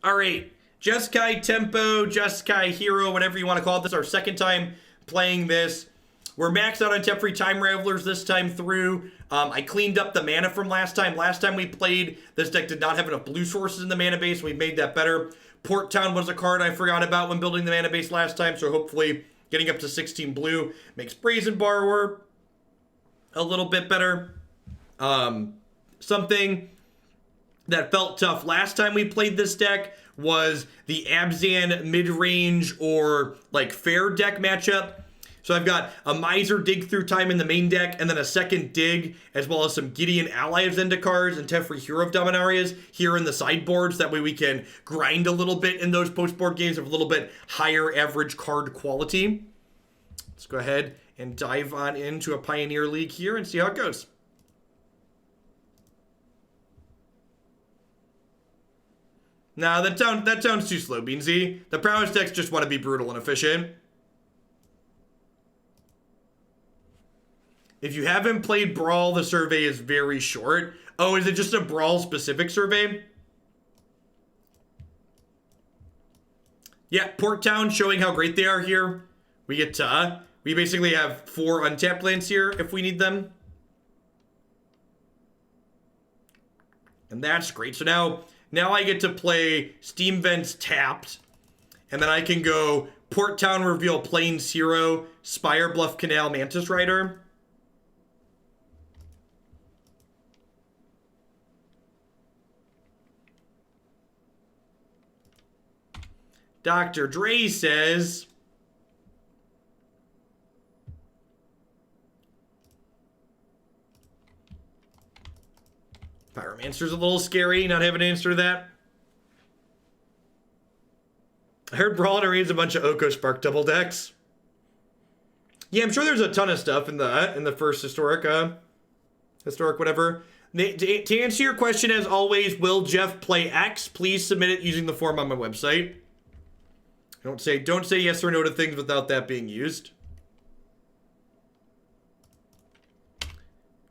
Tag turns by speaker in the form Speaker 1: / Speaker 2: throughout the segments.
Speaker 1: All right, Jeskai Tempo, Jeskai Hero, whatever you want to call it. This is our second time playing this. We're maxed out on Teferi Time Ravelers this time through. I cleaned up the mana from last time. Last time we played, this deck did not have enough blue sources in the mana base. We made that better. Port Town was a card I forgot about when building the mana base last time, so hopefully getting up to 16 blue makes Brazen Borrower a little bit better. Something that felt tough last time we played this deck was the Abzan mid-range or like fair deck matchup. So I've got a Miser Dig Through Time in the main deck, and then a second Dig, as well as some Gideon Ally of Zendikars and Teferi Hero of Dominarias here in the sideboards. That way we can grind a little bit in those post-board games of a little bit higher average card quality. Let's go ahead and dive on into a Pioneer League here and see how it goes. Nah, that sounds too slow, Beansy. The prowess decks just want to be brutal and efficient. If you haven't played Brawl, the survey is very short. Oh, is it just a Brawl-specific survey? Yeah, Port Town showing how great they are here. We get we basically have 4 untapped lands here if we need them. And that's great. So now I get to play Steam Vents tapped. And then I can go Port Town, reveal Plains Hero, Spirebluff Canal, Mantis Rider. Dr. Dre says, Pyromancer's a little scary, not having an answer to that. I heard Brawl raise a bunch of Oko Spark double decks. Yeah, I'm sure there's a ton of stuff in the first historic whatever. To answer your question, as always, will Jeff play X? Please submit it using the form on my website. Don't say yes or no to things without that being used.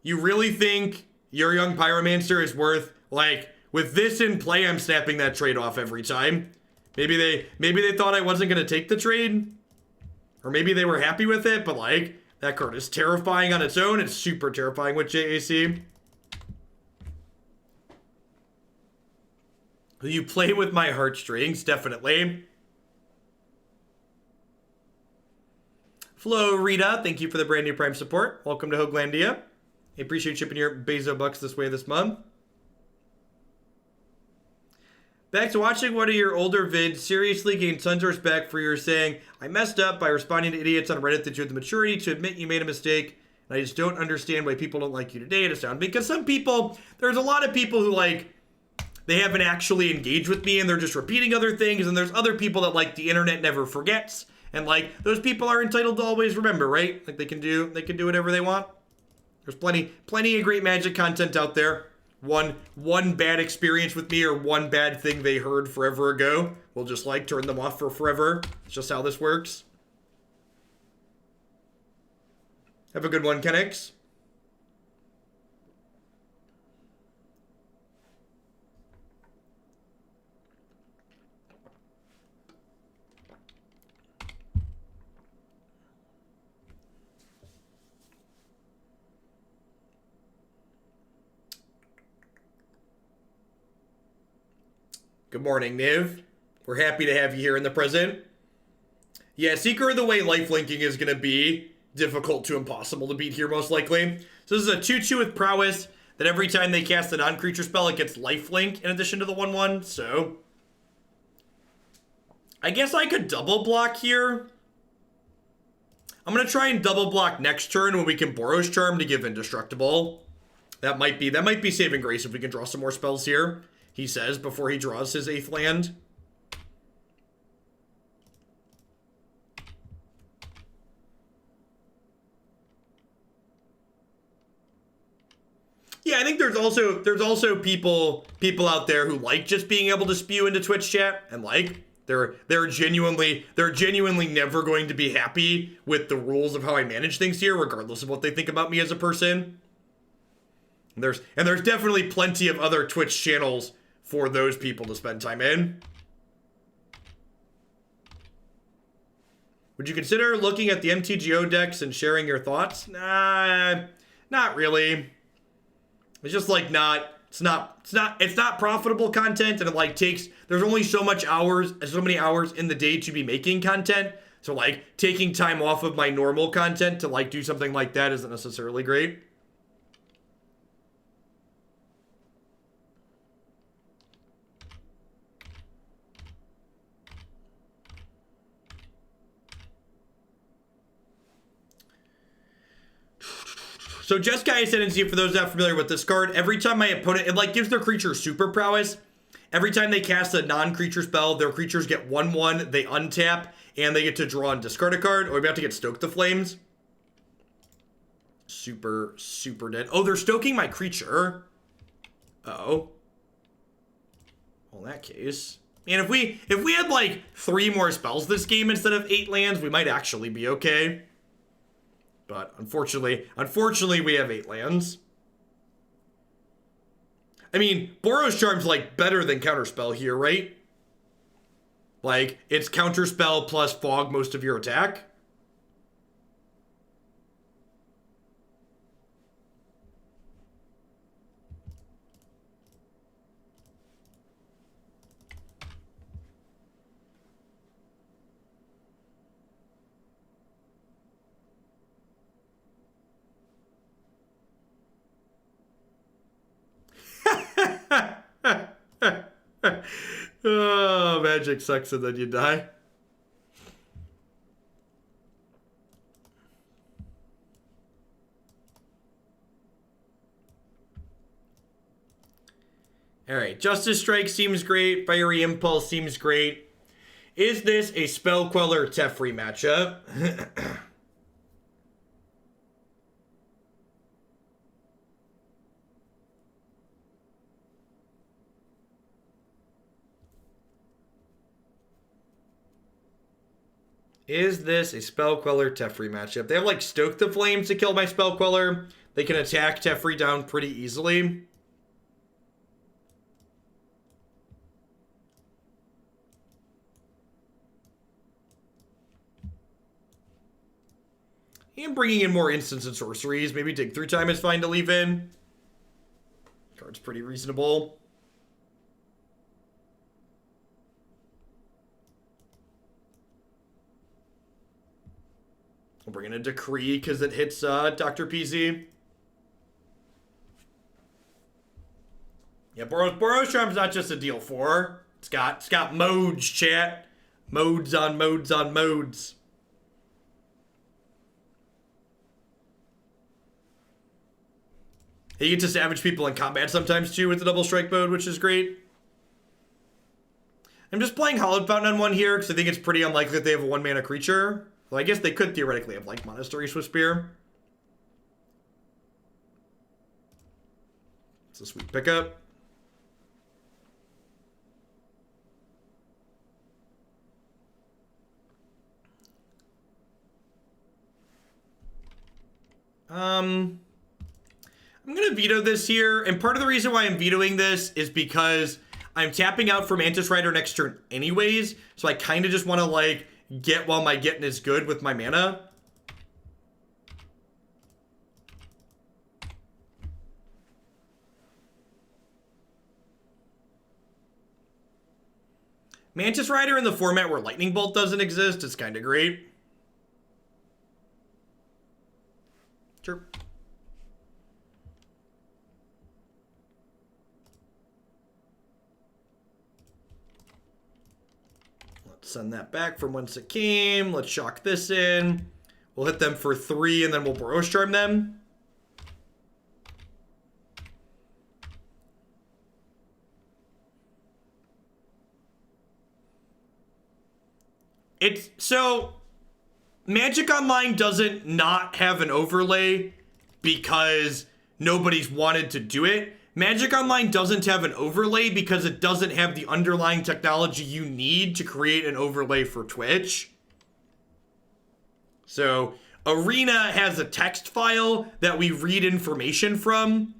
Speaker 1: You really think your young Pyromancer is worth, like, with this in play, I'm snapping that trade off every time. Maybe they thought I wasn't going to take the trade. Or maybe they were happy with it, but like, that card is terrifying on its own. It's super terrifying with JAC. You play with my heartstrings, definitely. Flo Rita, thank you for the brand new Prime support. Welcome to Hoaglandia. I appreciate shipping your Bezo bucks this way this month. Back to watching one of your older vids. Seriously gained tons of respect for your saying, I messed up by responding to idiots on Reddit that you had the maturity to admit you made a mistake. And I just don't understand why people don't like you today to sound. Because some people, there's a lot of people who like, they haven't actually engaged with me and they're just repeating other things. And there's other people that like the internet never forgets. And like, those people are entitled to always remember, right? Like they can do whatever they want. There's plenty of great Magic content out there. One bad experience with me or one bad thing they heard forever ago will just like turn them off for forever. It's just how this works. Have a good one, Kenix. Good morning, Niv. We're happy to have you here in the present. Yeah, Seeker of the Way lifelinking is going to be difficult to impossible to beat here, most likely. So this is a 2-2 with Prowess, that every time they cast a non-creature spell, it gets lifelink in addition to the 1-1, so... I guess I could double block here. I'm going to try and double block next turn when we can Boros Charm to give Indestructible. That might be saving grace if we can draw some more spells here. He says before he draws his 8th land. Yeah, I think there's also people out there who like just being able to spew into Twitch chat and like they're genuinely never going to be happy with the rules of how I manage things here, regardless of what they think about me as a person. And there's definitely plenty of other Twitch channels for those people to spend time in. Would you consider looking at the MTGO decks and sharing your thoughts? Nah, not really. It's just like it's not profitable content, and it like there's only so many hours in the day to be making content. So like taking time off of my normal content to like do something like that isn't necessarily great. So Jeskai Ascendancy, for those not familiar with this card, every time my opponent, it like gives their creature super prowess. Every time they cast a non-creature spell, their creatures get 1/1, they untap, and they get to draw and discard a card. Or we about to get Stoke the Flames. Super, super dead. Oh, they're stoking my creature. Uh-oh. Well, in that case. And if we had like 3 more spells this game instead of 8 lands, we might actually be okay. But unfortunately, we have 8 lands. I mean, Boros Charm's like better than Counterspell here, right? Like, it's Counterspell plus Fog most of your attack. Oh, Magic sucks and then you die. Alright, Justice Strike seems great. Fiery Impulse seems great. Is this a Spell Queller Teferi matchup? Is this a Spell Queller Teferi matchup? They have like Stoke the Flames to kill my Spell Queller. They can attack Teferi down pretty easily. And bringing in more instants and sorceries. Maybe Dig Through Time is fine to leave in. Card's pretty reasonable. We'll bring in a Decree because it hits Dr. PZ. Yeah, Boros Charm's not just a deal 4. It's got modes, chat. Modes on modes on modes. You get to savage people in combat sometimes too with the double strike mode, which is great. I'm just playing Hallowed Fountain on 1 here because I think it's pretty unlikely that they have a 1-mana creature. Well, I guess they could theoretically have like Monastery Swiftspear. It's a sweet pickup. I'm going to veto this here, and part of the reason why I'm vetoing this is because I'm tapping out for Mantis Rider next turn anyways, so I kind of just want to, like, get while my getting is good with my mana. Mantis Rider in the format where Lightning Bolt doesn't exist is kind of great. Sure. Let's send that back from whence it came. Let's shock this in. We'll hit them for 3 and then we'll Boros Charm them. So Magic Online doesn't not have an overlay because nobody's wanted to do it. Magic Online doesn't have an overlay because it doesn't have the underlying technology you need to create an overlay for Twitch. So Arena has a text file that we read information from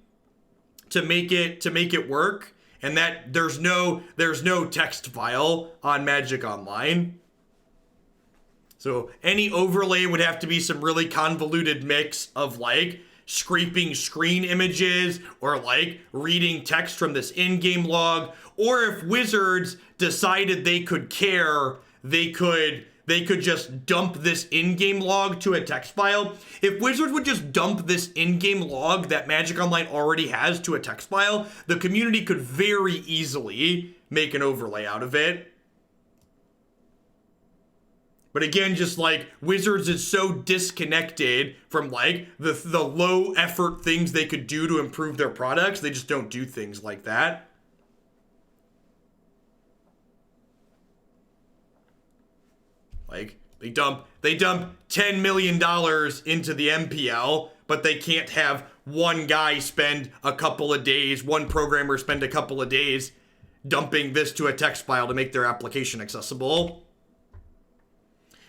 Speaker 1: to make it work, and that there's no text file on Magic Online. So any overlay would have to be some really convoluted mix of like scraping screen images or like reading text from this in-game log. Or if Wizards decided they could care, they could just dump this in-game log to a text file. If Wizards would just dump this in-game log that Magic Online already has to a text file, the community could very easily make an overlay out of it. But again, just like Wizards is so disconnected from like the low effort things they could do to improve their products, they just don't do things like that. Like they dump $10 million into the MPL, but they can't have one guy spend a couple of days, one programmer spend a couple of days dumping this to a text file to make their application accessible.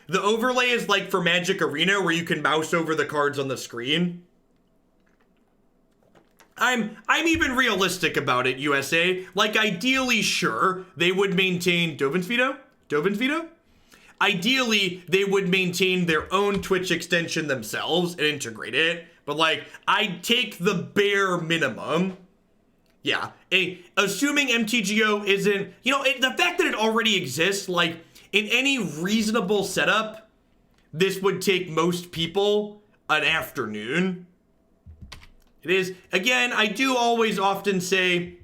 Speaker 1: The overlay is like for Magic Arena where you can mouse over the cards on the screen. I'm even realistic about it, USA. Like ideally, sure, they would maintain Dovin's Veto? Ideally, they would maintain their own Twitch extension themselves and integrate it. But like, I'd take the bare minimum. Yeah, assuming MTGO isn't, the fact that it already exists, like in any reasonable setup, this would take most people an afternoon. It is, again, I do always often say,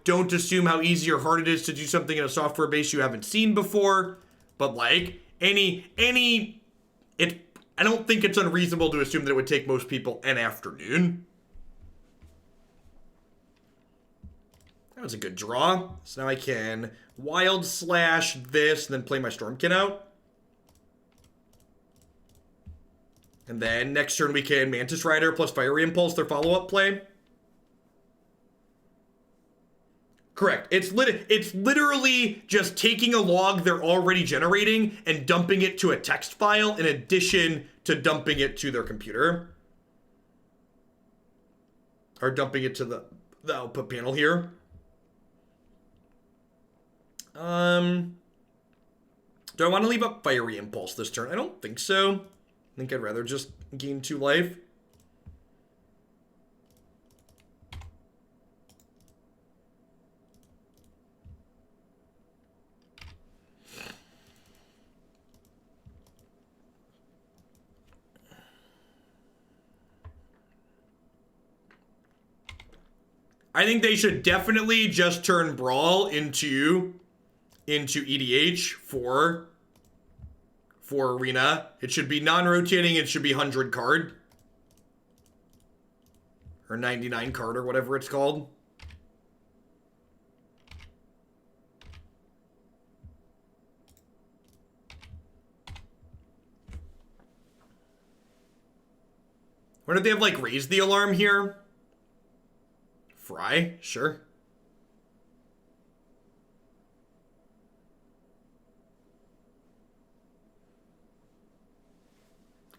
Speaker 1: don't assume how easy or hard it is to do something in a software base you haven't seen before. But like I don't think it's unreasonable to assume that it would take most people an afternoon. That was a good draw. So now I can Wild Slash this and then play my Stormkin out. And then next turn we can Mantis Rider plus Fiery Impulse, their follow-up play. Correct. It's literally just taking a log they're already generating and dumping it to a text file in addition to dumping it to their computer. Or dumping it to the output panel here. Do I want to leave up Fiery Impulse this turn? I don't think so. I think I'd rather just gain 2 life. I think they should definitely just turn Brawl into EDH for Arena. It should be non-rotating. It should be 100 card. Or 99 card or whatever it's called. What if they have like raised the alarm here? Fry? Sure.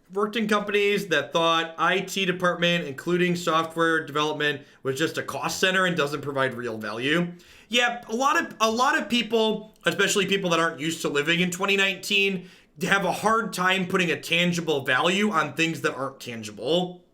Speaker 1: I've worked in companies that thought IT department, including software development, was just a cost center and doesn't provide real value. Yeah, a lot of people, especially people that aren't used to living in 2019, have a hard time putting a tangible value on things that aren't tangible.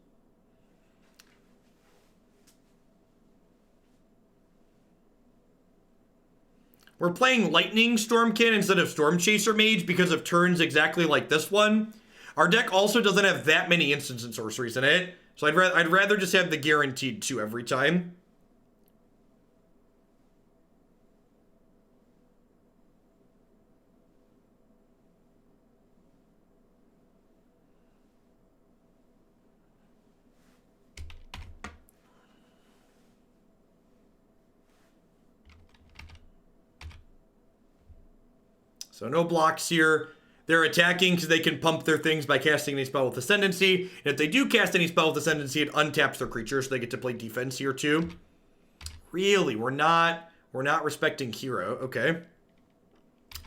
Speaker 1: We're playing Lightning Stormkin instead of Storm Chaser Mage because of turns exactly like this one. Our deck also doesn't have that many instants and sorceries in it, so I'd rather just have the guaranteed 2 every time. So no blocks here. They're attacking because they can pump their things by casting any spell with Ascendancy. And if they do cast any spell with Ascendancy, it untaps their creature, so they get to play defense here too. Really, we're not respecting Hero. Okay.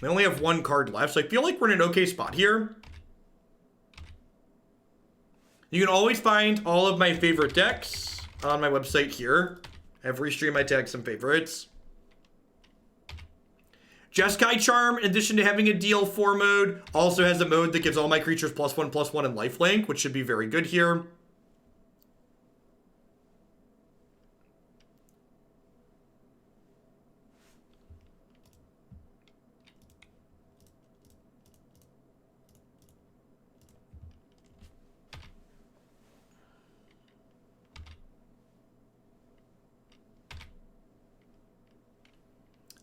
Speaker 1: We only have 1 card left, so I feel like we're in an okay spot here. You can always find all of my favorite decks on my website here. Every stream I tag some favorites. Jeskai Charm, in addition to having a DL4 mode, also has a mode that gives all my creatures +1/+1 and lifelink, which should be very good here.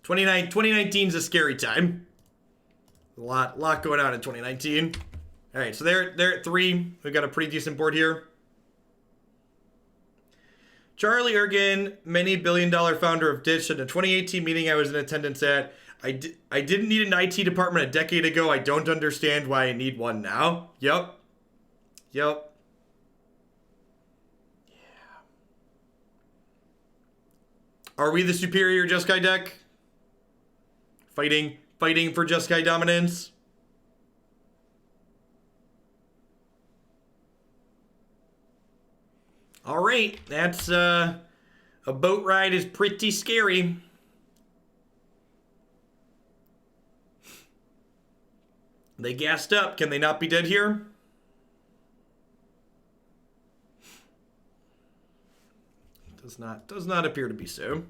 Speaker 1: '29 2019 is a scary time. A lot going on in 2019. All right, so they're at 3. We've got a pretty decent board here. Charlie Ergen, many billion-dollar founder of Ditch, at a 2018 meeting I was in attendance at. I didn't need an IT department a decade ago. I don't understand why I need one now. Yep. Yeah. Are we the superior Jeskai deck? Fighting for Jeskai dominance. All right, that's a boat ride is pretty scary. They gassed up. Can they not be dead here? Does not appear to be so.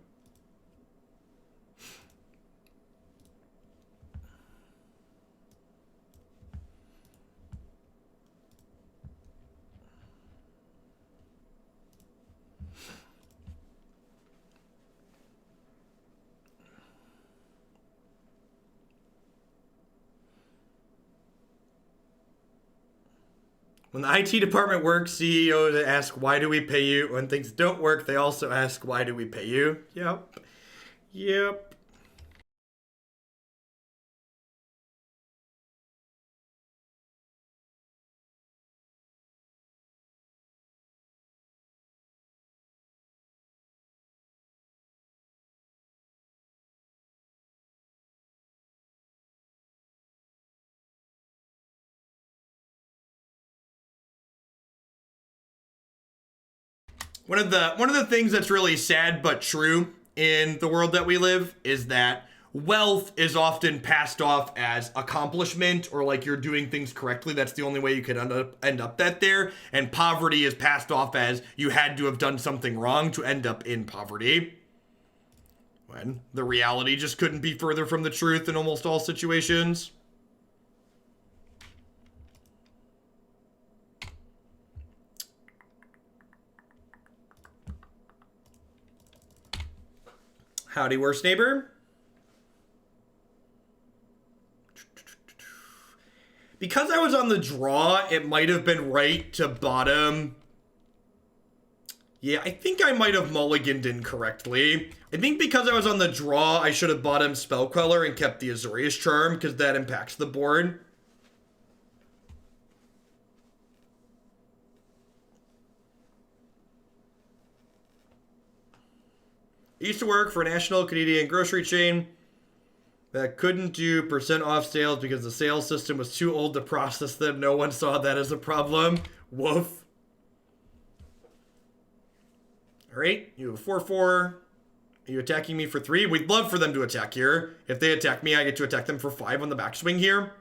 Speaker 1: When the IT department works, CEOs ask, why do we pay you? When things don't work, they also ask, why do we pay you? Yep. Yep. One of the things that's really sad but true in the world that we live is that wealth is often passed off as accomplishment, or like you're doing things correctly. That's the only way you could end up that there. And poverty is passed off as you had to have done something wrong to end up in poverty. When the reality just couldn't be further from the truth in almost all situations. Howdy, worst neighbor. Because I was on the draw, it might have been right to bottom. Yeah, I think I might have mulliganed incorrectly. I think because I was on the draw, I should have bottomed Spell Queller and kept the Azorius Charm, because that impacts the board. I used to work for a national Canadian grocery chain that couldn't do % off sales because the sales system was too old to process them. No one saw that as a problem. Woof. All right, you have a 4/4. Are you attacking me for 3? We'd love for them to attack here. If they attack me, I get to attack them for 5 on the backswing here.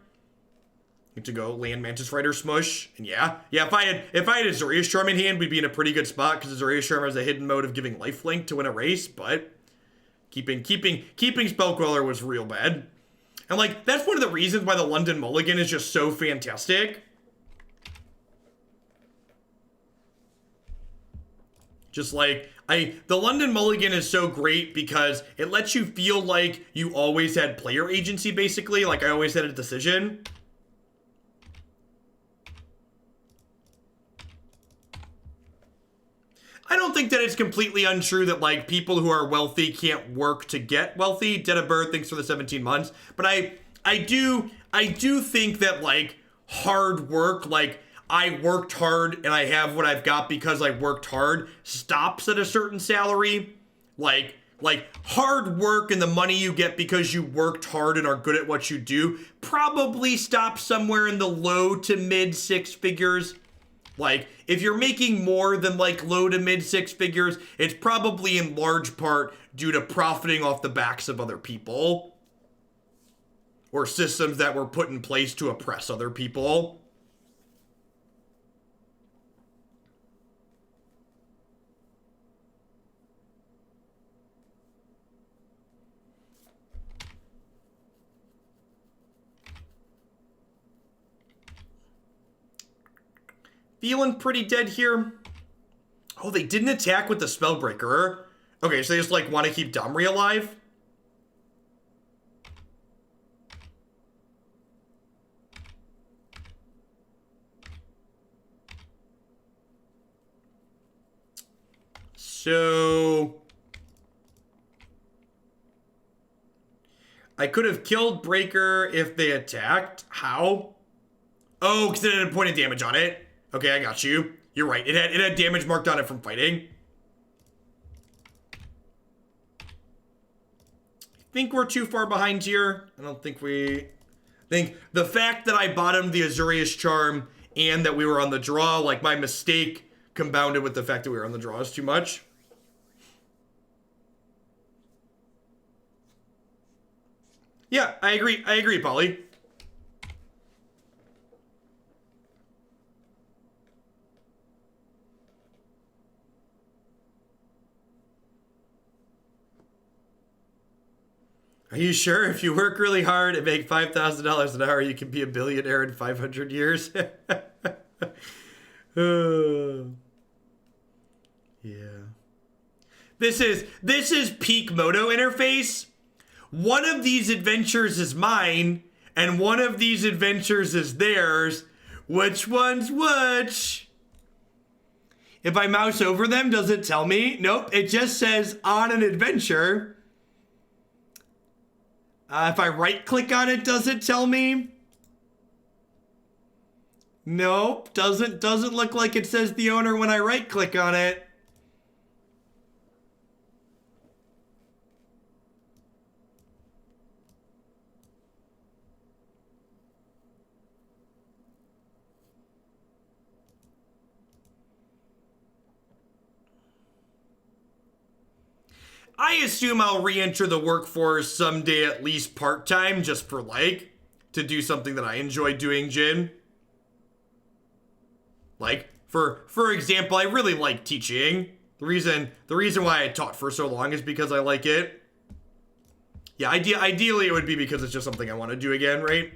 Speaker 1: Get to go land Mantis Rider smush. And yeah, if I had Azorius Charm in hand, we'd be in a pretty good spot because Azorius Charm has a hidden mode of giving lifelink to win a race, but keeping Spell Queller was real bad. And like, that's one of the reasons why the London Mulligan is just so fantastic. Just like, the London Mulligan is so great because it lets you feel like you always had player agency, basically. Like, I always had a decision. I don't think that it's completely untrue that, like, people who are wealthy can't work to get wealthy. Dead of Birth, thanks for the 17 months. But I do think that, like, hard work, like, I worked hard and I have what I've got because I worked hard, stops at a certain salary. Like hard work and the money you get because you worked hard and are good at what you do probably stops somewhere in the low to mid 6 figures. Like, if you're making more than, like, low to mid 6 figures, it's probably in large part due to profiting off the backs of other people. or systems that were put in place to oppress other people. Feeling pretty dead here. Oh, they didn't attack with the Spellbreaker. Okay, so they just, like, want to keep Domri alive? So... I could have killed Breaker if they attacked. How? Oh, because it had a point of damage on it. Okay, I got you. You're right. It had damage marked on it from fighting. I think we're too far behind here. I don't think we... I think the fact that I bottomed the Azorius Charm and that we were on the draw, like my mistake compounded with the fact that we were on the draw is too much. Yeah, I agree, Polly. Are you sure? If you work really hard and make $5,000 an hour, you can be a billionaire in 500 years? Yeah. This is peak Moto interface. One of these adventures is mine, and one of these adventures is theirs. Which one's which? If I mouse over them, does it tell me? Nope, it just says on an adventure. If I right-click on it, does it tell me? Nope, doesn't look like it says the owner when I right-click on it. I assume I'll re-enter the workforce someday, at least part-time, just for, like, to do something that I enjoy doing, Jin. Like, for example, I really like teaching. The reason why I taught for so long is because I like it. Yeah, ideally it would be because it's just something I want to do again, right?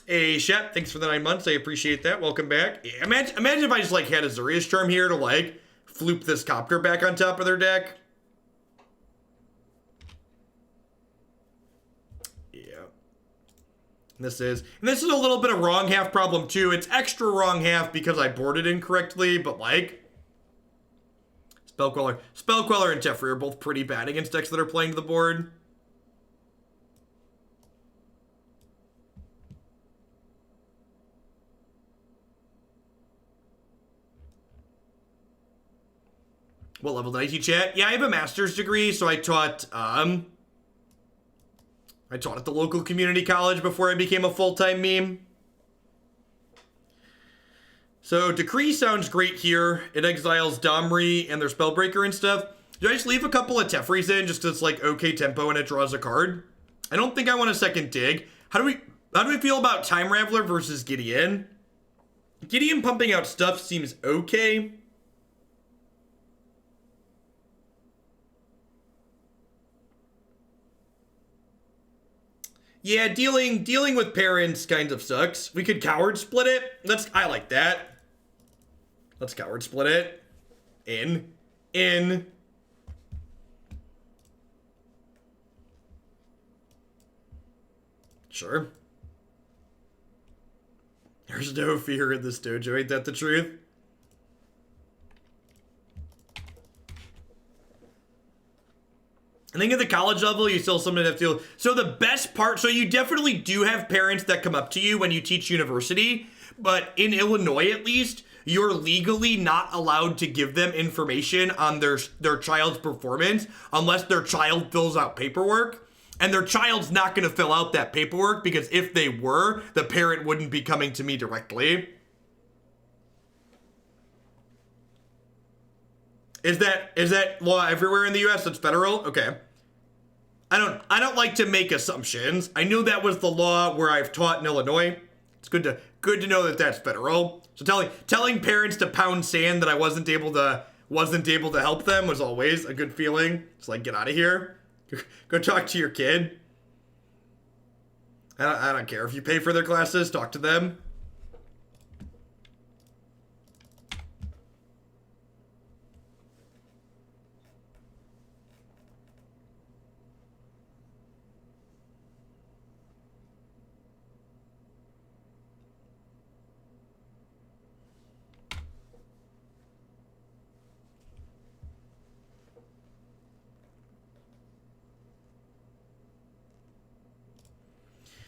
Speaker 1: Hey, Shep, thanks for the 9 months. I appreciate that. Welcome back. Yeah, imagine if I just, like, had a Azorius Charm here to, like, floop this Copter back on top of their deck. Yeah. And this is a little bit of wrong half problem, too. It's extra wrong half because I boarded incorrectly, but, like, Spell Queller and Teferi are both pretty bad against decks that are playing to the board. What level did I teach at? Yeah, I have a master's degree, so I taught at the local community college before I became a full-time meme. So Decree sounds great here. It exiles Domri and their Spellbreaker and stuff. Do I just leave a couple of Teferis in just because it's like okay tempo and it draws a card? I don't think I want a second dig. How do we feel about Time Raveler versus Gideon? Gideon pumping out stuff seems okay. Yeah, dealing with parents kind of sucks. We could coward split it. I like that. Let's coward split it. In. Sure. There's no fear in this dojo, ain't that the truth? I think at the college level, you still sometimes have to... So the best part... So you definitely do have parents that come up to you when you teach university. But in Illinois, at least, you're legally not allowed to give them information on their child's performance unless their child fills out paperwork. And their child's not going to fill out that paperwork because if they were, the parent wouldn't be coming to me directly. Is that law everywhere in the U.S.? That's federal? Okay. I don't like to make assumptions. I knew that was the law where I've taught in Illinois. It's good to know that that's federal. So telling parents to pound sand that I wasn't able to help them was always a good feeling. It's like, get out of here. Go talk to your kid. I don't care if you pay for their classes. Talk to them.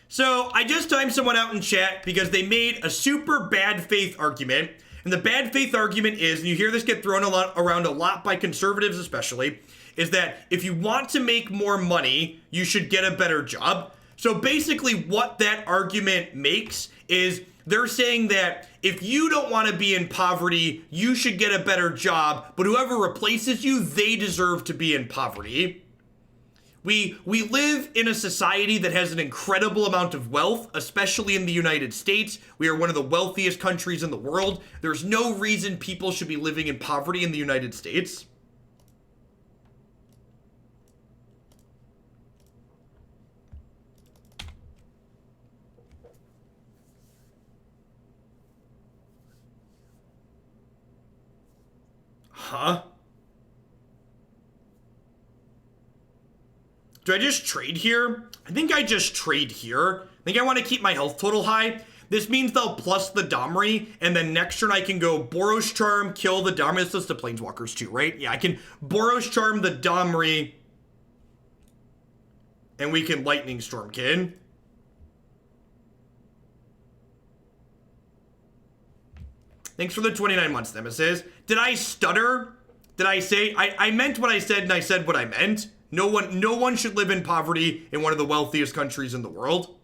Speaker 1: So I just timed someone out in chat because they made a super bad faith argument. And the bad faith argument is, and you hear this get thrown around a lot by conservatives especially, is that if you want to make more money, you should get a better job. So basically what that argument makes is they're saying that if you don't want to be in poverty, you should get a better job, but whoever replaces you, they deserve to be in poverty. We live in a society that has an incredible amount of wealth, especially in the United States. We are one of the wealthiest countries in the world. There's no reason people should be living in poverty in the United States. Huh? Do I just trade here? I think I just trade here. I think I want to keep my health total high. This means they'll plus the Domri, and then next turn I can go Boros Charm, kill the Domri. This is the Planeswalkers too, right? Yeah, I can Boros Charm the Domri, and we can Lightning Stormkin. Thanks for the 29 months, Nemesis. Did I stutter? Did I say, I meant what I said and I said what I meant? No one should live in poverty in one of the wealthiest countries in the world.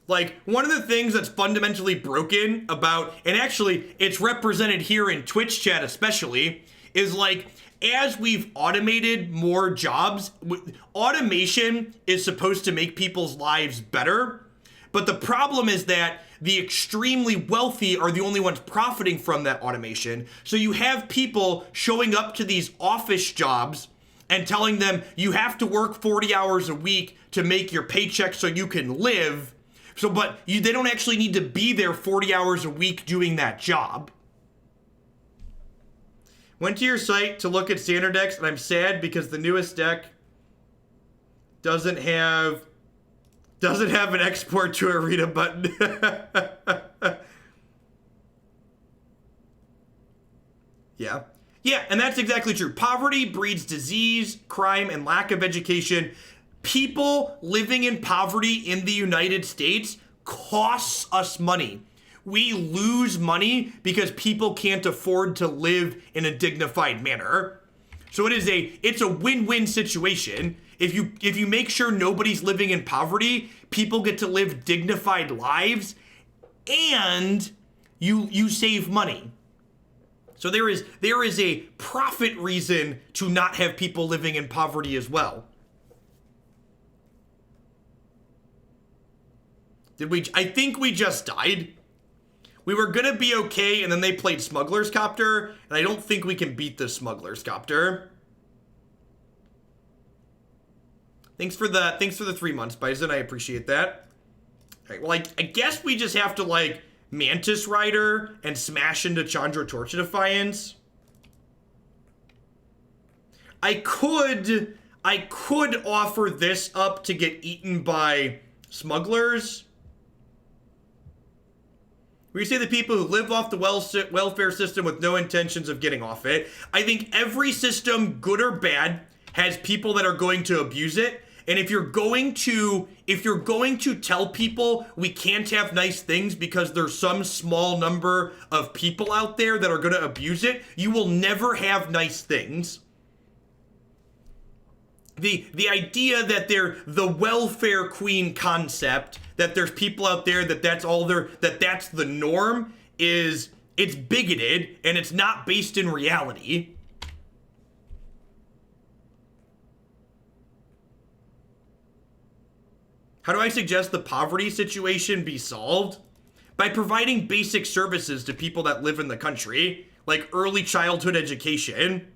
Speaker 1: Like, one of the things that's fundamentally broken about, and actually it's represented here in Twitch chat especially, is like, as we've automated more jobs, automation is supposed to make people's lives better. But the problem is that the extremely wealthy are the only ones profiting from that automation. So you have people showing up to these office jobs and telling them you have to work 40 hours a week to make your paycheck so you can live. But they don't actually need to be there 40 hours a week doing that job. Went to your site to look at standard decks, and I'm sad because the newest deck doesn't have an export to arena button. Yeah. Yeah, and that's exactly true. Poverty breeds disease, crime, and lack of education. People living in poverty in the United States costs us money. We lose money because people can't afford to live in a dignified manner. So it's a win-win situation. If you make sure nobody's living in poverty, people get to live dignified lives, and you save money. So there is a profit reason to not have people living in poverty as well. I think we just died. We were gonna be okay, and then they played Smuggler's Copter, and I don't think we can beat the Smuggler's Copter. Thanks for the 3 months, Bison. I appreciate that. All right, well, I guess we just have to, like, Mantis Rider and smash into Chandra Torch of Defiance. I could offer this up to get eaten by smugglers. We say the people who live off the welfare system with no intentions of getting off it. I think every system, good or bad, has people that are going to abuse it. And if you're going to tell people we can't have nice things because there's some small number of people out there that are going to abuse it, you will never have nice things. The idea that they're the welfare queen concept, that there's people out there that that's the norm, it's bigoted and it's not based in reality. How do I suggest the poverty situation be solved? By providing basic services to people that live in the country, like early childhood education.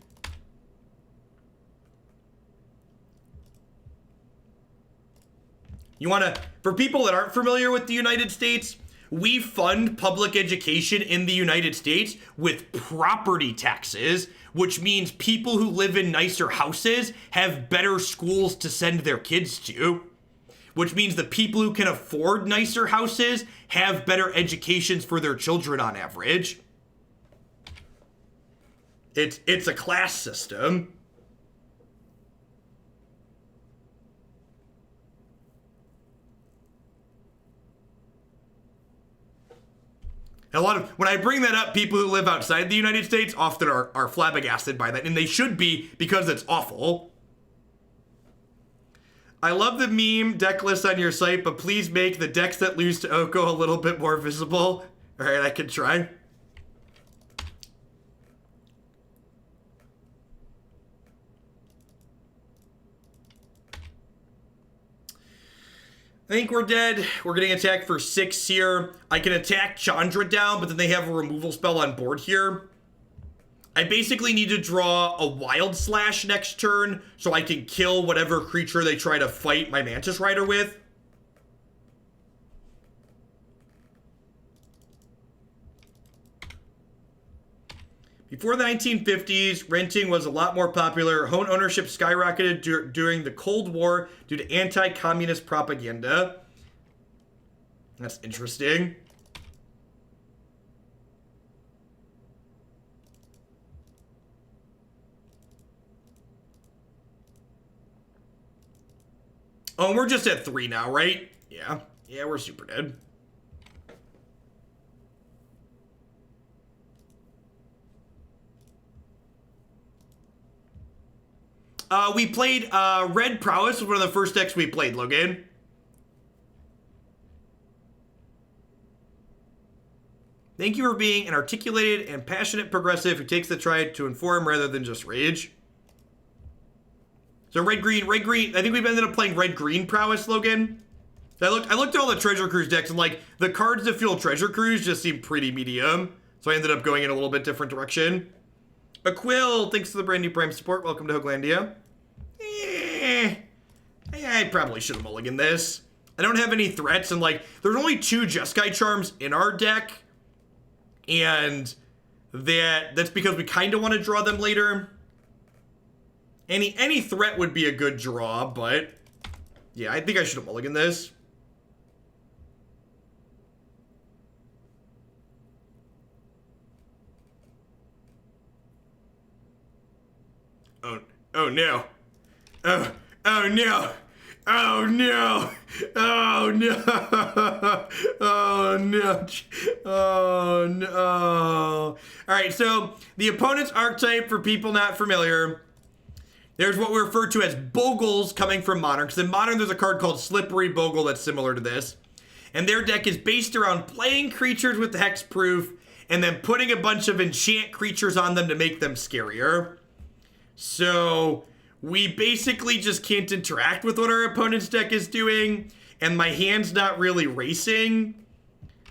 Speaker 1: For people that aren't familiar with the United States, we fund public education in the United States with property taxes, which means people who live in nicer houses have better schools to send their kids to, which means the people who can afford nicer houses have better educations for their children on average. It's a class system. When I bring that up, people who live outside the United States often are flabbergasted by that, and they should be because it's awful. I love the meme deck list on your site, but please make the decks that lose to Oko a little bit more visible. All right, I can try. I think we're dead. We're getting attacked for 6 here. I can attack Chandra down, but then they have a removal spell on board here. I basically need to draw a Wild Slash next turn so I can kill whatever creature they try to fight my Mantis Rider with. Before the 1950s, renting was a lot more popular. Home ownership skyrocketed during the Cold War due to anti-communist propaganda. That's interesting. Oh, and we're just at 3 now, right? Yeah. Yeah, we're super dead. We played Red Prowess, was one of the first decks we played, Logan. Thank you for being an articulated and passionate progressive who takes the try to inform rather than just rage. So red green. I think we've ended up playing red-green Prowess, Logan. I looked at all the Treasure Cruise decks, and like the cards that fuel Treasure Cruise just seem pretty medium. So I ended up going in a little bit different direction. Aquil, thanks for the brand new Prime support. Welcome to Hoaglandia. I probably should have mulliganed this. I don't have any threats, and like, there's only 2 Jeskai Charms in our deck, and that's because we kind of want to draw them later. Any threat would be a good draw, but yeah, I think I should have mulliganed this. Oh no. Oh no. Oh no. Oh no. Oh no. Oh no. Alright, so the opponent's archetype, for people not familiar, there's what we refer to as Bogles coming from Modern, because in Modern there's a card called Slippery Bogle that's similar to this. And their deck is based around playing creatures with hexproof and then putting a bunch of enchant creatures on them to make them scarier. So we basically just can't interact with what our opponent's deck is doing, and my hand's not really racing.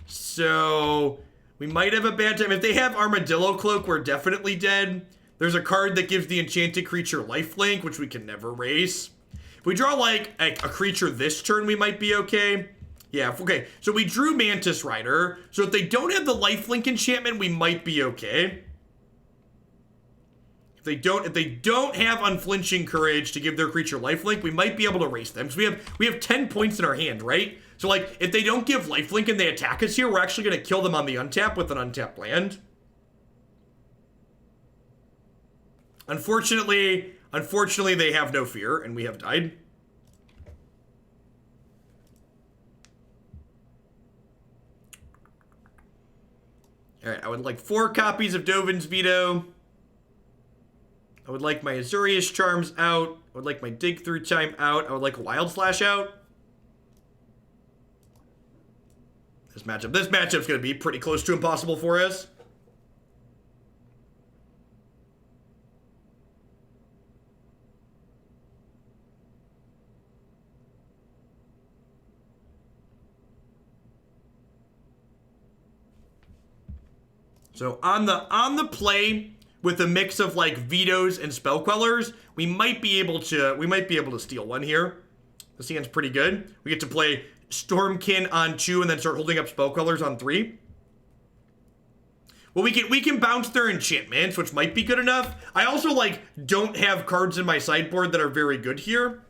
Speaker 1: So we might have a bad time. If they have Armadillo Cloak, we're definitely dead. There's a card that gives the enchanted creature lifelink, which we can never race. If we draw like a creature this turn, we might be okay. Yeah, okay. So we drew Mantis Rider. So if they don't have the lifelink enchantment, we might be okay. If they don't have Unflinching Courage to give their creature lifelink, we might be able to race them. So we have 10 points in our hand, right? So like, if they don't give lifelink and they attack us here, we're actually going to kill them on the untap with an untapped land. Unfortunately, they have no fear, and we have died. would like 4 copies of Dovin's Veto. I would like my Azorius Charms out. I would like my Dig Through Time out. I would like a Wild Slash out. This matchup's going to be pretty close to impossible for us. So on the play, with a mix of like vetoes and spell quellers, we might be able to steal one here. This hand's pretty good. We get to play Stormkin on 2 and then start holding up spell quellers on 3. Well, we can bounce their enchantments, which might be good enough. I also like don't have cards in my sideboard that are very good here.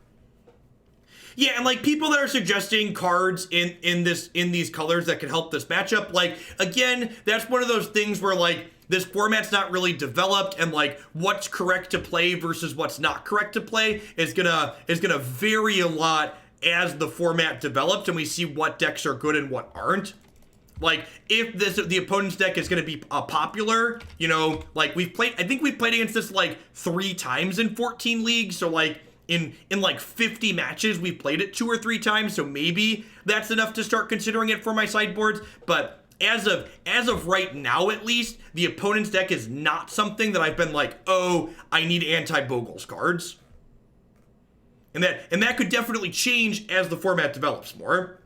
Speaker 1: Yeah, and like people that are suggesting cards in these colors that can help this matchup, like again, that's one of those things where like this format's not really developed, and like what's correct to play versus what's not correct to play is gonna vary a lot as the format develops and we see what decks are good and what aren't. Like if the opponent's deck is gonna be popular, you know, like I think we've played against this like 3 times in 14 leagues, so like in like 50 matches, we've played it 2 or 3 times, so maybe that's enough to start considering it for my sideboards. But as of right now, at least, the opponent's deck is not something that I've been like, oh, I need anti-Bogles cards. And that could definitely change as the format develops more.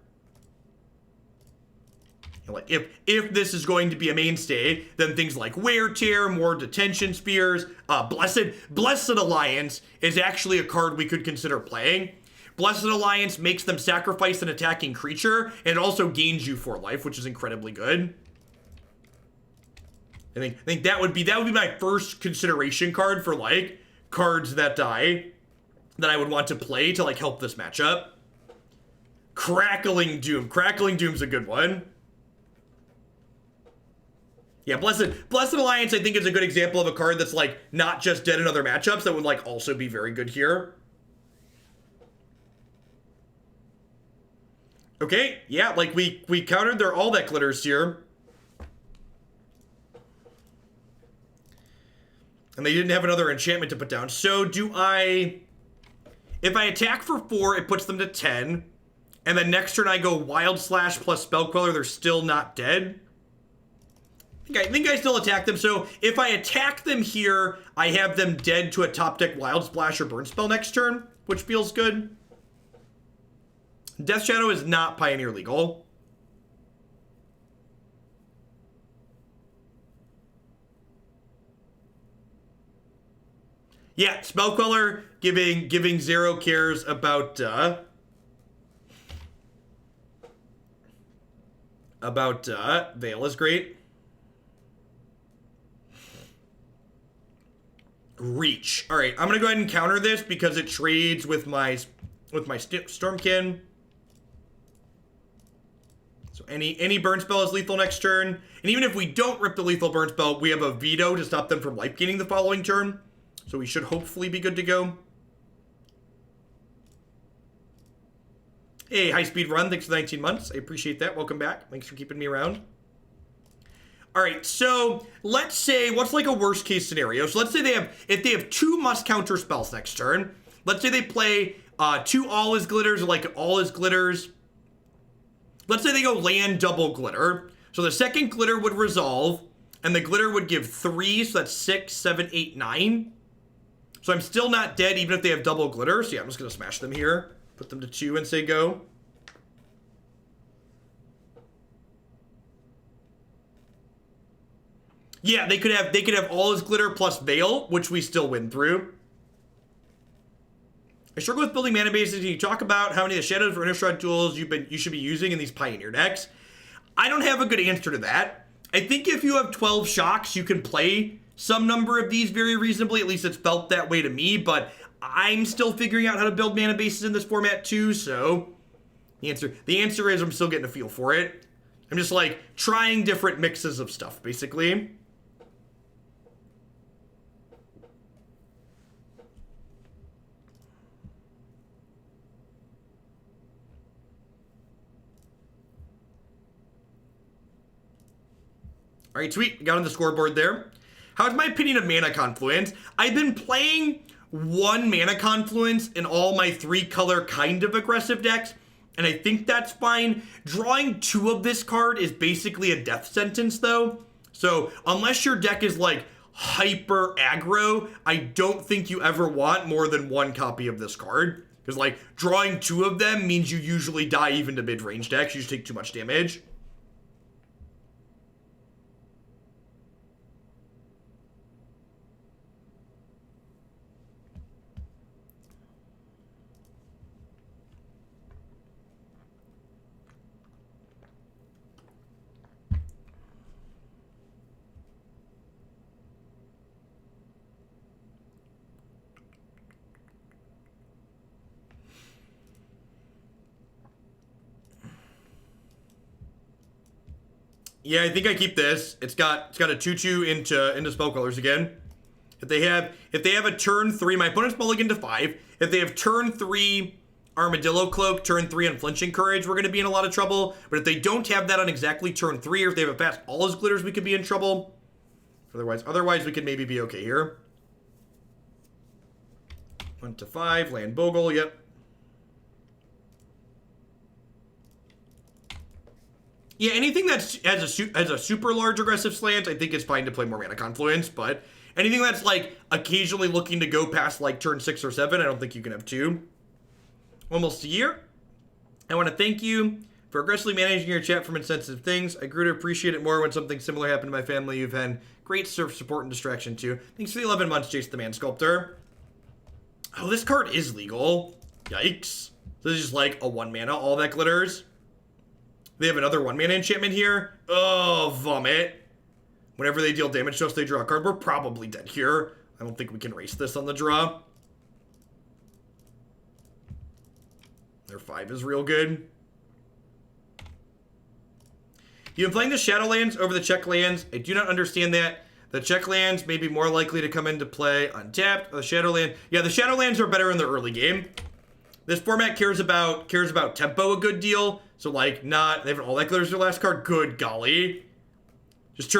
Speaker 1: Like if this is going to be a mainstay, then things like Wear Tear, more Detention Spears, Blessed Alliance is actually a card we could consider playing. Blessed Alliance makes them sacrifice an attacking creature, and it also gains you 4 life, which is incredibly good. I think that would be my first consideration card for like cards that die that I would want to play to like help this matchup. Crackling Doom's a good one. Yeah, Blessed Alliance I think is a good example of a card that's like not just dead in other matchups that would like also be very good here. Okay, yeah, like we countered their all that glitters here. And they didn't have another enchantment to put down. So if I attack for 4, it puts them to 10. And then next turn I go Wild Slash plus Spell Queller, they're still not dead. I think I still attack them. So if I attack them here, I have them dead to a top deck Wild Splash or Burn Spell next turn, which feels good. Death Shadow is not Pioneer legal. Yeah, Spell Queller giving 0 cares about Veil is great. Reach. All right, I'm gonna go ahead and counter this because it trades with my Stormkin. So any burn spell is lethal next turn, and even if we don't rip the lethal burn spell, we have a veto to stop them from life gaining the following turn. So we should hopefully be good to go. Hey, High Speed Run, thanks for the 19 months. I appreciate that. Welcome back. Thanks for keeping me around. All right, so let's say, what's like a worst case scenario? So let's say if they have 2 must counter spells next turn. Let's say they play 2 All is Glitters or like All is Glitters. Let's say they go land double glitter. So the second glitter would resolve, and the glitter would give 3, so that's 6, 7, 8, 9. So I'm still not dead even if they have double glitter. So yeah, I'm just gonna smash them here. Put them to 2 and say go. Yeah, they could have all his glitter plus Veil, which we still win through. I struggle with building mana bases. Can you talk about how many of the shadows or Innistrad tools you should be using in these Pioneer decks? I don't have a good answer to that. I think if you have 12 shocks, you can play some number of these very reasonably. At least it's felt that way to me, but I'm still figuring out how to build mana bases in this format too, so the answer is I'm still getting a feel for it. I'm just like trying different mixes of stuff, basically. All right, sweet. Got on the scoreboard there. How's my opinion of Mana Confluence? I've been playing one Mana Confluence in all my 3-color kind of aggressive decks, and I think that's fine. Drawing 2 of this card is basically a death sentence, though. So unless your deck is like hyper aggro, I don't think you ever want more than 1 copy of this card. Because like drawing 2 of them means you usually die even to mid-range decks. You just take too much damage. Yeah, I think I keep this. It's got a 2/2 into Spell Quellers again. If they have a turn 3, my opponent's mulligan to 5. If they have turn 3 Armadillo Cloak, turn 3 Unflinching Courage, we're going to be in a lot of trouble. But if they don't have that on exactly turn 3, or if they have a fast all his glitters, we could be in trouble. Otherwise we could maybe be okay here. 1 to 5, land Bogle, yep. Yeah, anything that has a super large aggressive slant, I think it's fine to play more Mana Confluence, but anything that's like occasionally looking to go past like turn 6 or 7, I don't think you can have 2. Almost a year. I want to thank you for aggressively managing your chat from insensitive things. I grew to appreciate it more when something similar happened to my family. You've had great support and distraction too. Thanks for the 11 months, Jace the Man Sculptor. Oh, this card is legal. Yikes. This is just like a 1 mana, all that glitters. They have another 1 mana enchantment here. Oh, vomit. Whenever they deal damage to us, they draw a card. We're probably dead here. I don't think we can race this on the draw. Their 5 is real good. You've been playing the Shadowlands over the check lands. I do not understand that. The check lands may be more likely to come into play untapped. The Shadowland, yeah, the Shadowlands are better in the early game. This format cares about tempo a good deal. So like they have all that glitters their last card. Good golly. This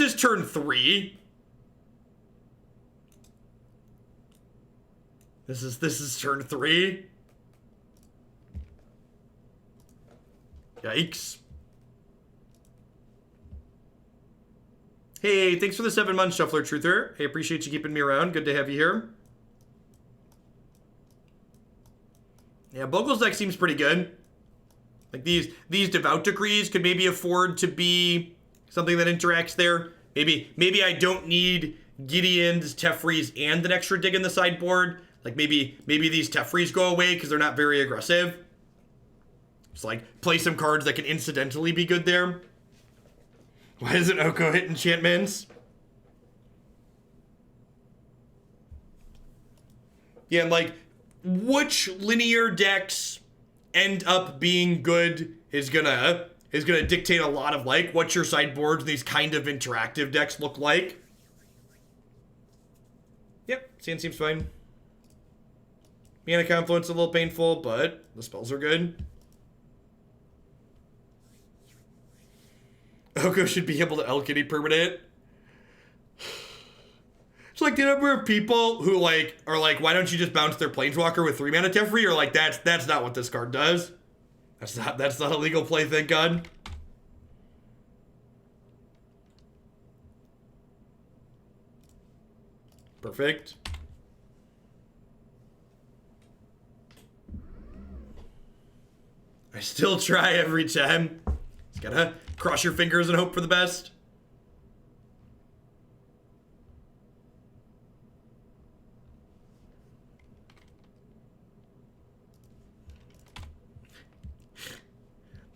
Speaker 1: is turn 3. This is turn 3. Yikes. Hey, thanks for the 7 months, Shuffler Truther. Hey, appreciate you keeping me around. Good to have you here. Yeah, Bogles deck seems pretty good. Like these Devout Decrees could maybe afford to be something that interacts there. Maybe I don't need Gideon's, Teferi's, and an extra dig in the sideboard. Like maybe these Teferis go away because they're not very aggressive. Just like play some cards that can incidentally be good there. Why doesn't Oko hit enchantments? Yeah, and like which linear decks end up being good is gonna dictate a lot of like what your sideboards, these kind of interactive decks look like. Yep, sand seems fine. Mana Confluence a little painful, but the spells are good. Oko should be able to Elkitty permanent. It's like the number of people who like are like, why don't you just bounce their Planeswalker with 3 mana Teferi? Or like that's not what this card does. That's not a legal play, thank God. Perfect. I still try every time. Just gotta cross your fingers and hope for the best.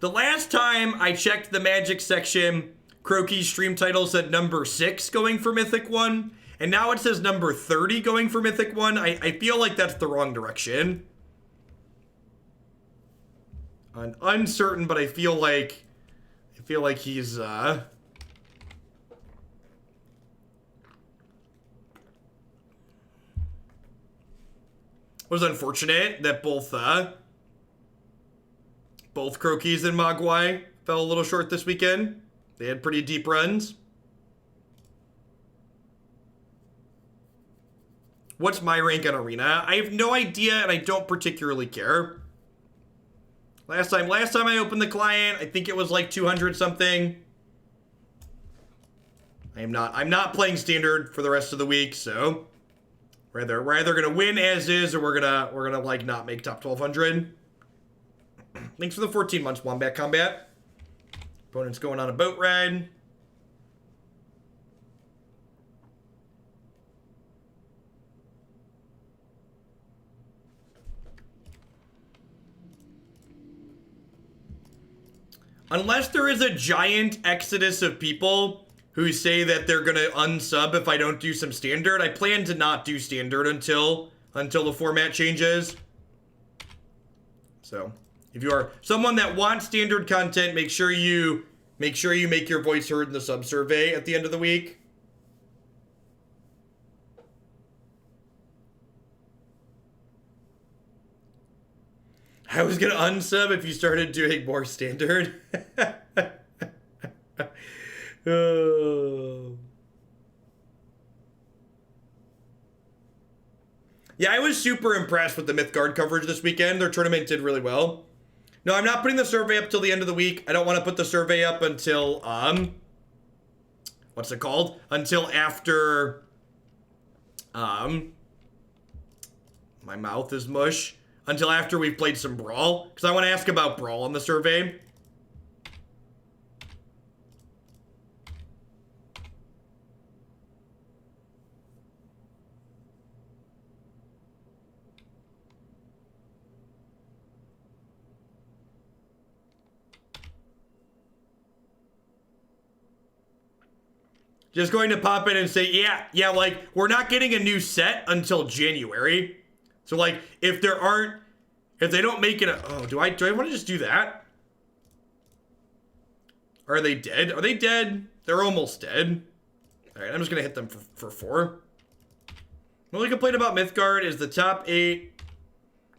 Speaker 1: The last time I checked the Magic section, Croaky's stream title said number 6 going for Mythic 1, and now it says number 30 going for Mythic 1. I feel like that's the wrong direction. I'm uncertain, but I feel like he's it was unfortunate that both Croakies and Mogwai fell a little short this weekend. They had pretty deep runs. What's my rank on Arena? I have no idea, and I don't particularly care. Last time I opened the client, I think it was like 200 something. I'm not playing Standard for the rest of the week, so we're either gonna win as is, or we're gonna like not make top 1200. Thanks for the 14 months, Wombat Combat. Opponent's going on a boat ride. Unless there is a giant exodus of people who say that they're gonna unsub if I don't do some Standard, I plan to not do Standard until the format changes. So, if you are someone that wants Standard content, make sure you make your voice heard in the sub survey at the end of the week. I was gonna unsub if you started doing more Standard. Oh. Yeah, I was super impressed with the Mythgard coverage this weekend. Their tournament did really well. No, I'm not putting the survey up till the end of the week. I don't want to put the survey up until, what's it called? Until after, my mouth is mush. Until after we've played some Brawl. Because I want to ask about Brawl on the survey. Just going to pop in and say, yeah, like, we're not getting a new set until January. So, like, if they don't make it do I want to just do that? Are they dead? Are they dead? They're almost dead. Alright, I'm just going to hit them for 4. The only complaint about Mythgard is the top 8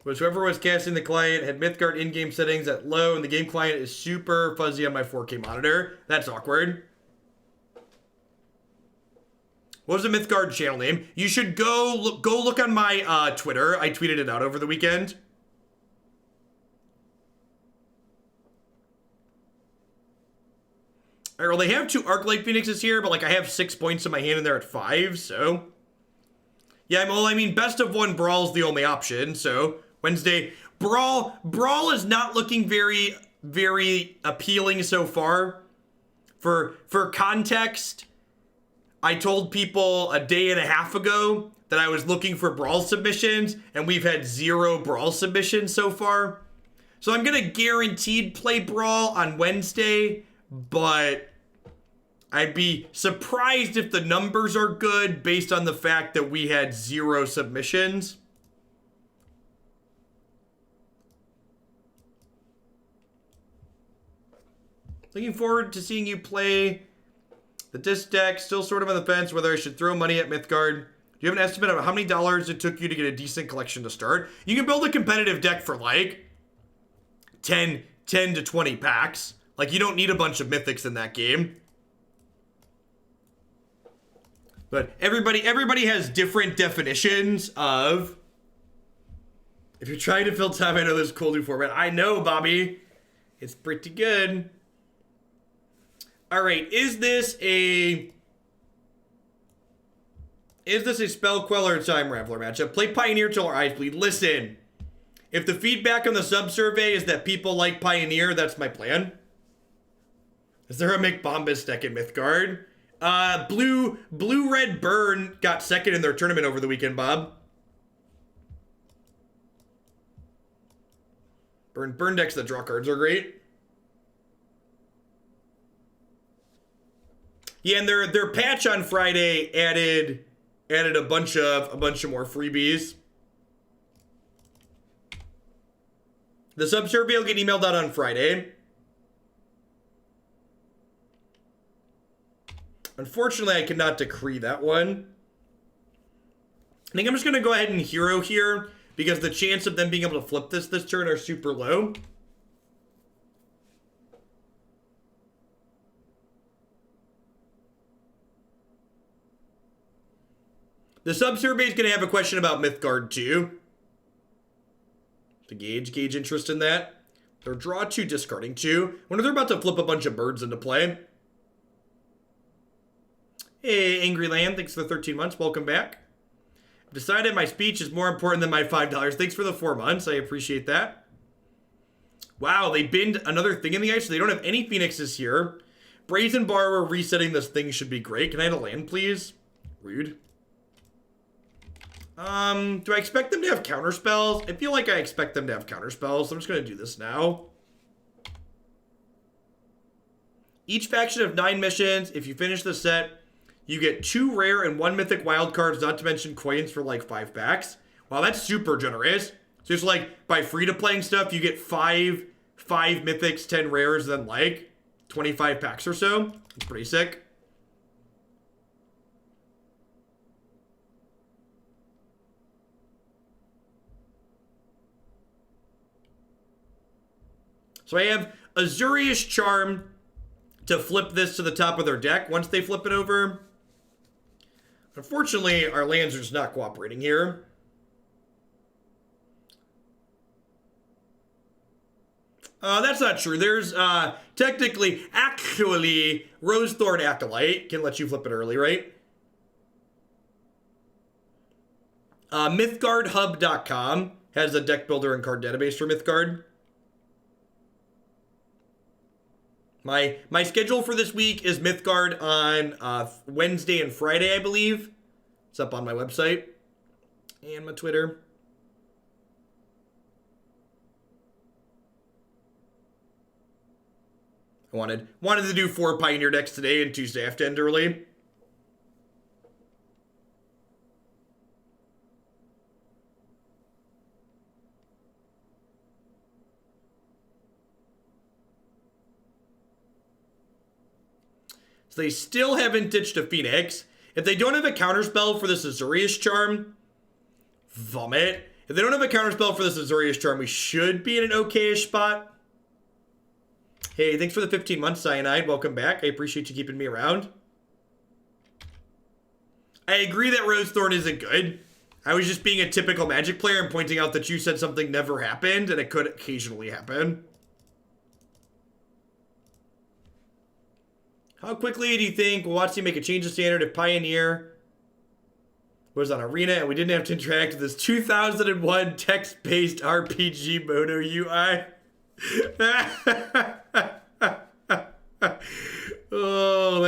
Speaker 1: was whoever was casting the client had Mythgard in-game settings at low, and the game client is super fuzzy on my 4K monitor. That's awkward. What was the Mythgard channel name? You should go look on my Twitter. I tweeted it out over the weekend. All right, well, they have 2 Arclight Phoenixes here, but like I have 6 points in my hand and they're at 5, so. Yeah, well, I mean, best of 1 Brawl's the only option, so Wednesday. Brawl is not looking very, very appealing so far. For context, I told people a day and a half ago that I was looking for Brawl submissions, and we've had 0 Brawl submissions so far. So I'm going to guaranteed play Brawl on Wednesday, but I'd be surprised if the numbers are good based on the fact that we had 0 submissions. Looking forward to seeing you play the disc deck. Still sort of on the fence whether I should throw money at Mythgard. Do you have an estimate of how many dollars it took you to get a decent collection to start? You can build a competitive deck for like 10 to 20 packs. Like, you don't need a bunch of mythics in that game. But everybody has different definitions of. If you're trying to fill time, I know this cool new format. I know, Bobby. It's pretty good. All right, is this a Spell Queller time Raveler matchup? Play Pioneer till our eyes bleed. Listen, if the feedback on the sub-survey is that people like Pioneer, that's my plan. Is there a McBombus deck in Mythgard? Blue-Red Burn got second in their tournament over the weekend, Bob. Burn decks that draw cards are great. Yeah, and their patch on Friday added a bunch of more freebies. The sub-survey will get emailed out on Friday. Unfortunately, I cannot decree that one. I think I'm just going to go ahead and hero here because the chance of them being able to flip this turn are super low. The sub-survey is going to have a question about Mythgard too. To gauge interest in that. They're draw 2, discarding 2. Wonder if they're about to flip a bunch of birds into play. Hey, Angry Land, thanks for the 13 months. Welcome back. I've decided my speech is more important than my $5. Thanks for the 4 months. I appreciate that. Wow, they binned another thing in the ice, so they don't have any Phoenixes here. Brazen Borrower resetting this thing should be great. Can I have a land, please? Rude. Do I expect them to have counterspells? I feel like I expect them to have counterspells, so I'm just going to do this now. Each faction of 9 missions. If you finish the set, you get 2 rare and 1 mythic wildcards, not to mention coins for like 5 packs. Wow, that's super generous. So it's like, by free-to-playing stuff, you get 5 mythics, 10 rares, and then like 25 packs or so. It's pretty sick. So I have Azorius Charm to flip this to the top of their deck once they flip it over. Unfortunately, our lands are just not cooperating here. That's not true. There's actually, Rosethorn Acolyte can let you flip it early, right? MythGuardHub.com has a deck builder and card database for Mythgard. My schedule for this week is Mythgard on Wednesday and Friday, I believe. It's up on my website and my Twitter. I wanted to do 4 Pioneer decks today, and Tuesday I have to end early. So they still haven't ditched a Phoenix. If they don't have a counterspell for this Azorius Charm, vomit. If they don't have a counterspell for this Azorius Charm, we should be in an okay-ish spot. Hey, thanks for the 15 months, Cyanide. Welcome back. I appreciate you keeping me around. I agree that Rosethorn isn't good. I was just being a typical Magic player and pointing out that you said something never happened, and it could occasionally happen. How quickly do you think we'll watch you make a change of standard if Pioneer was on Arena and we didn't have to interact with this 2001 text-based RPG Mono UI? Oh,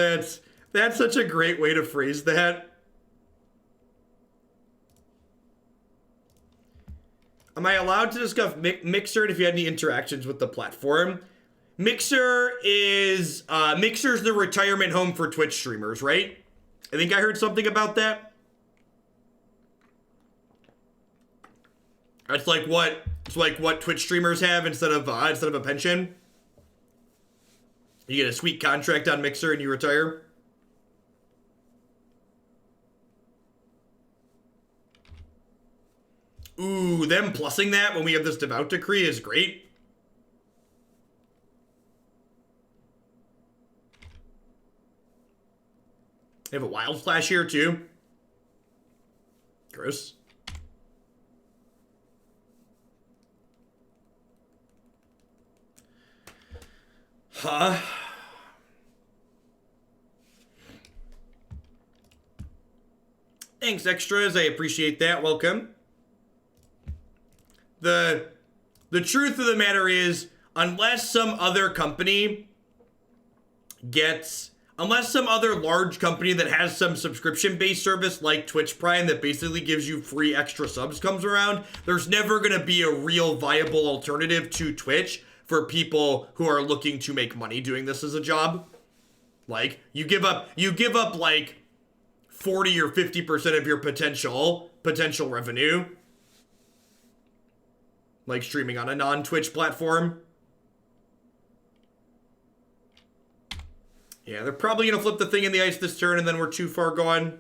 Speaker 1: that's such a great way to phrase that. Am I allowed to discuss Mixer if you had any interactions with the platform? Mixer's the retirement home for Twitch streamers, right? I think I heard something about that. It's like what Twitch streamers have instead of a pension. You get a sweet contract on Mixer and you retire. Ooh, them plussing that when we have this Devout Decree is great. They have a Wild Flash here too. Gross. Huh? Thanks, extras. I appreciate that. Welcome. The truth of the matter is, unless some other large company that has some subscription-based service like Twitch Prime that basically gives you free extra subs comes around, there's never going to be a real viable alternative to Twitch for people who are looking to make money doing this as a job. Like, you give up like 40 or 50% of your potential revenue, like streaming on a non-Twitch platform. Yeah, they're probably going to flip the thing in the ice this turn, and then we're too far gone.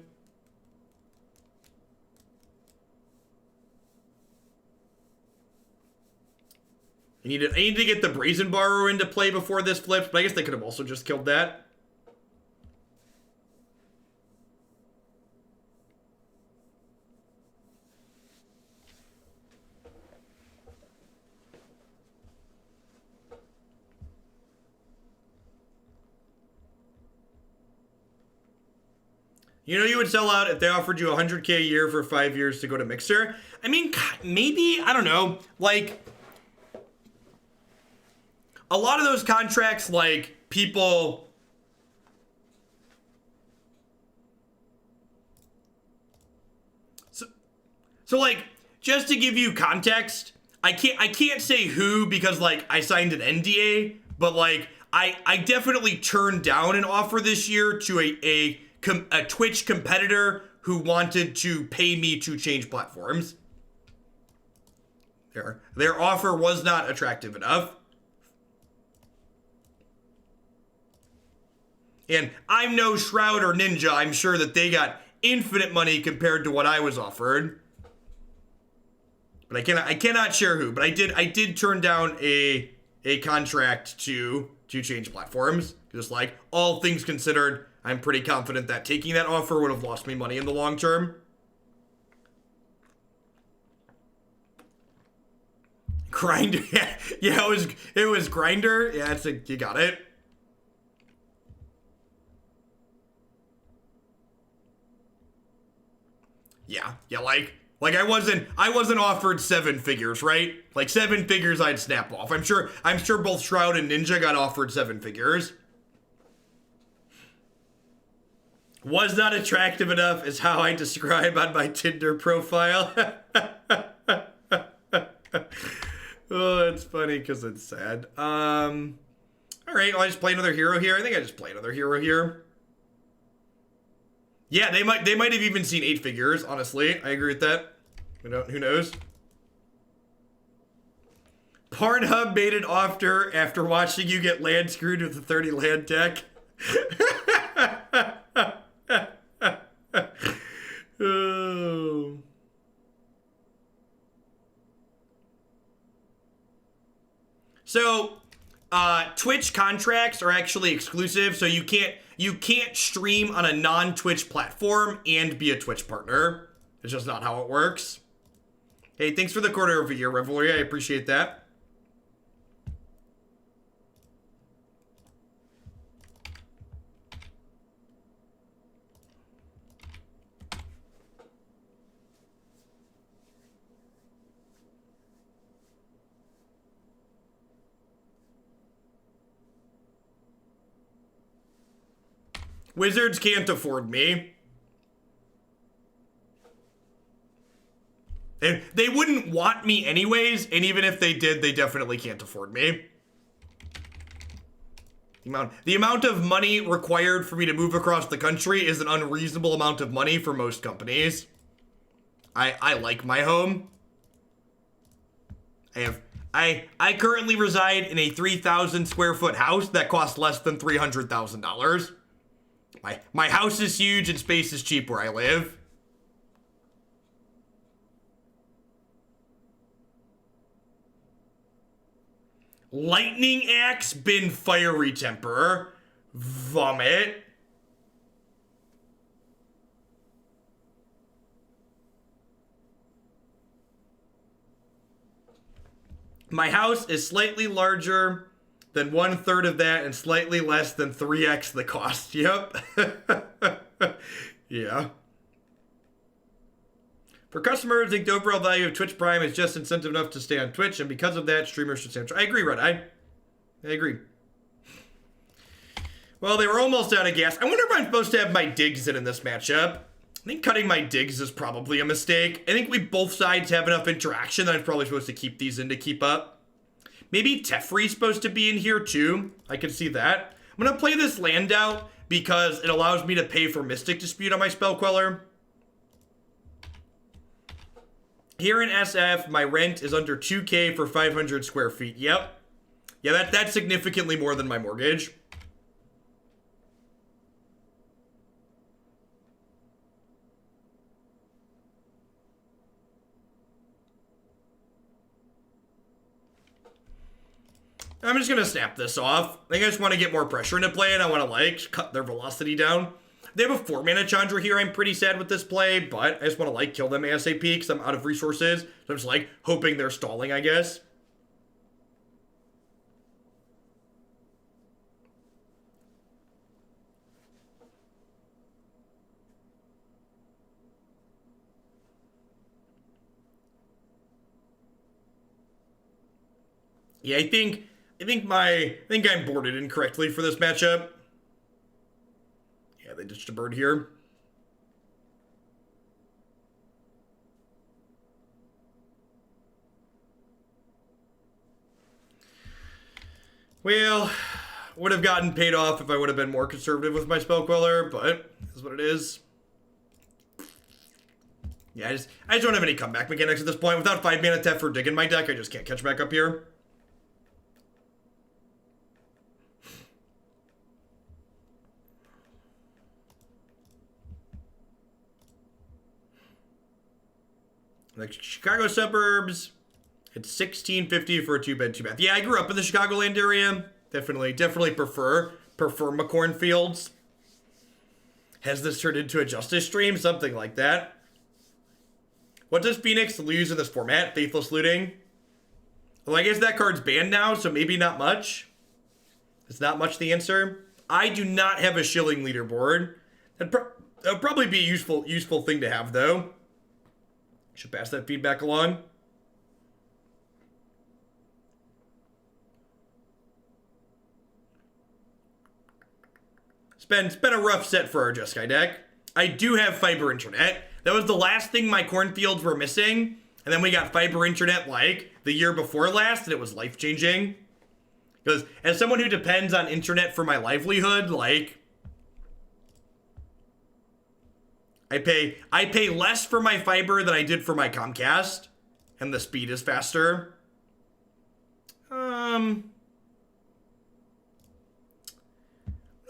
Speaker 1: I need to get the Brazen Borrower into play before this flips, but I guess they could have also just killed that. You know you would sell out if they offered you 100K a year for 5 years to go to Mixer? I mean, maybe, I don't know. Like, a lot of those contracts, like, people... So like, just to give you context, I can't say who because, like, I signed an NDA, but, like, I definitely turned down an offer this year to a Twitch competitor who wanted to pay me to change platforms. Their offer was not attractive enough. And I'm no Shroud or Ninja. I'm sure that they got infinite money compared to what I was offered. But I cannot share who. But I did turn down a contract to change platforms. Just like, all things considered, I'm pretty confident that taking that offer would have lost me money in the long term. Grinder, yeah, it was Grinder. Yeah, you got it. Yeah, like I wasn't offered 7 figures, right? Like 7 figures I'd snap off. I'm sure both Shroud and Ninja got offered 7 figures. Was not attractive enough is how I describe on my Tinder profile. Oh, it's funny because it's sad. All right, well, I just play another hero here. I think I just play another hero here. Yeah, they might have even seen 8 figures, honestly. I agree with that. Who knows? Pornhub made an offer after watching you get land screwed with a 30 land deck. Oh. So, Twitch contracts are actually exclusive, so you can't stream on a non-Twitch platform and be a Twitch partner. It's just not how it works. Hey, thanks for the quarter of a year, Revelry. I appreciate that. Wizards can't afford me. And they wouldn't want me anyways, and even if they did, they definitely can't afford me. The amount of money required for me to move across the country is an unreasonable amount of money for most companies. I like my home. I currently reside in a 3,000 square foot house that costs less than $300,000. My house is huge and space is cheap where I live. Lightning Axe, bin Fiery Temper. Vomit. My house is slightly larger than 1/3 of that and slightly less than 3x the cost. Yep. Yeah. For customers, I think the overall value of Twitch Prime is just incentive enough to stay on Twitch, and because of that, streamers should stay on Twitch. I agree, Red Eye. I agree. Well, they were almost out of gas. I wonder if I'm supposed to have my digs in this matchup. I think cutting my digs is probably a mistake. I think both sides have enough interaction that I'm probably supposed to keep these in to keep up. Maybe Teferi's supposed to be in here too. I can see that. I'm going to play this land out because it allows me to pay for Mystic Dispute on my Spell Queller. Here in SF, my rent is under 2K for 500 square feet. Yep. Yeah, that's significantly more than my mortgage. I'm just going to snap this off. I think I just want to get more pressure into play, and I want to, like, cut their velocity down. They have a 4-mana Chandra here. I'm pretty sad with this play, but I just want to, like, kill them ASAP because I'm out of resources. So I'm just, like, hoping they're stalling, I guess. Yeah, I think I'm boarded incorrectly for this matchup. Yeah, they ditched a bird here. Well, would have gotten paid off if I would have been more conservative with my Spell Queller, but that's what it is. Yeah, I just don't have any comeback mechanics at this point. Without 5 mana Teferi dig in my deck, I just can't catch back up here. Like Chicago suburbs, it's $16.50 for a 2-bed, 2-bath. Yeah, I grew up in the Chicagoland area. Definitely prefer McCorn Fields. Has this turned into a Justice stream? Something like that. What does Phoenix lose in this format? Faithless Looting? Well, I guess that card's banned now, so maybe not much. It's not much the answer. I do not have a shilling leaderboard. That would probably be a useful thing to have, though. Should pass that feedback along. It's been a rough set for our Jeskai deck. I do have Fiber Internet. That was the last thing my cornfields were missing. And then we got Fiber Internet like the year before last, and it was life-changing. Because as someone who depends on internet for my livelihood, like, I pay less for my fiber than I did for my Comcast, and the speed is faster.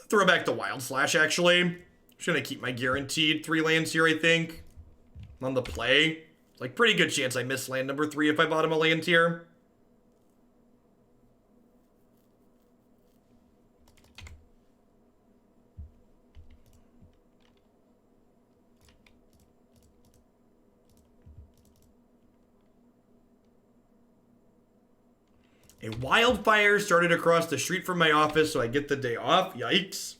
Speaker 1: Throw back the Wild Slash, actually. I'm just gonna keep my guaranteed 3 lands here, I think. On the play. Like, pretty good chance I miss land number 3 if I bottom a land here. A wildfire started across the street from my office, so I get the day off. Yikes.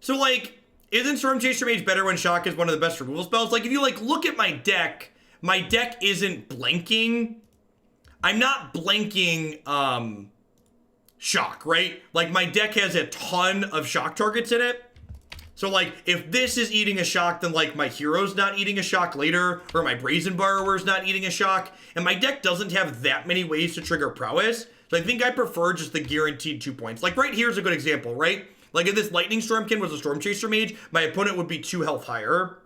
Speaker 1: So, like, isn't Storm Chaser Mage better when Shock is one of the best removal spells? Like, if you, like, look at my deck isn't blanking. I'm not blanking, Shock, right? Like, my deck has a ton of Shock targets in it. So, like, if this is eating a shock, then, like, my hero's not eating a shock later, or my Brazen Borrower's not eating a shock, and my deck doesn't have that many ways to trigger prowess, so I think I prefer just the guaranteed 2 points. Like, right here's a good example, right? Like, if this Lightning Stormkin was a Storm Chaser Mage, my opponent would be 2 health higher.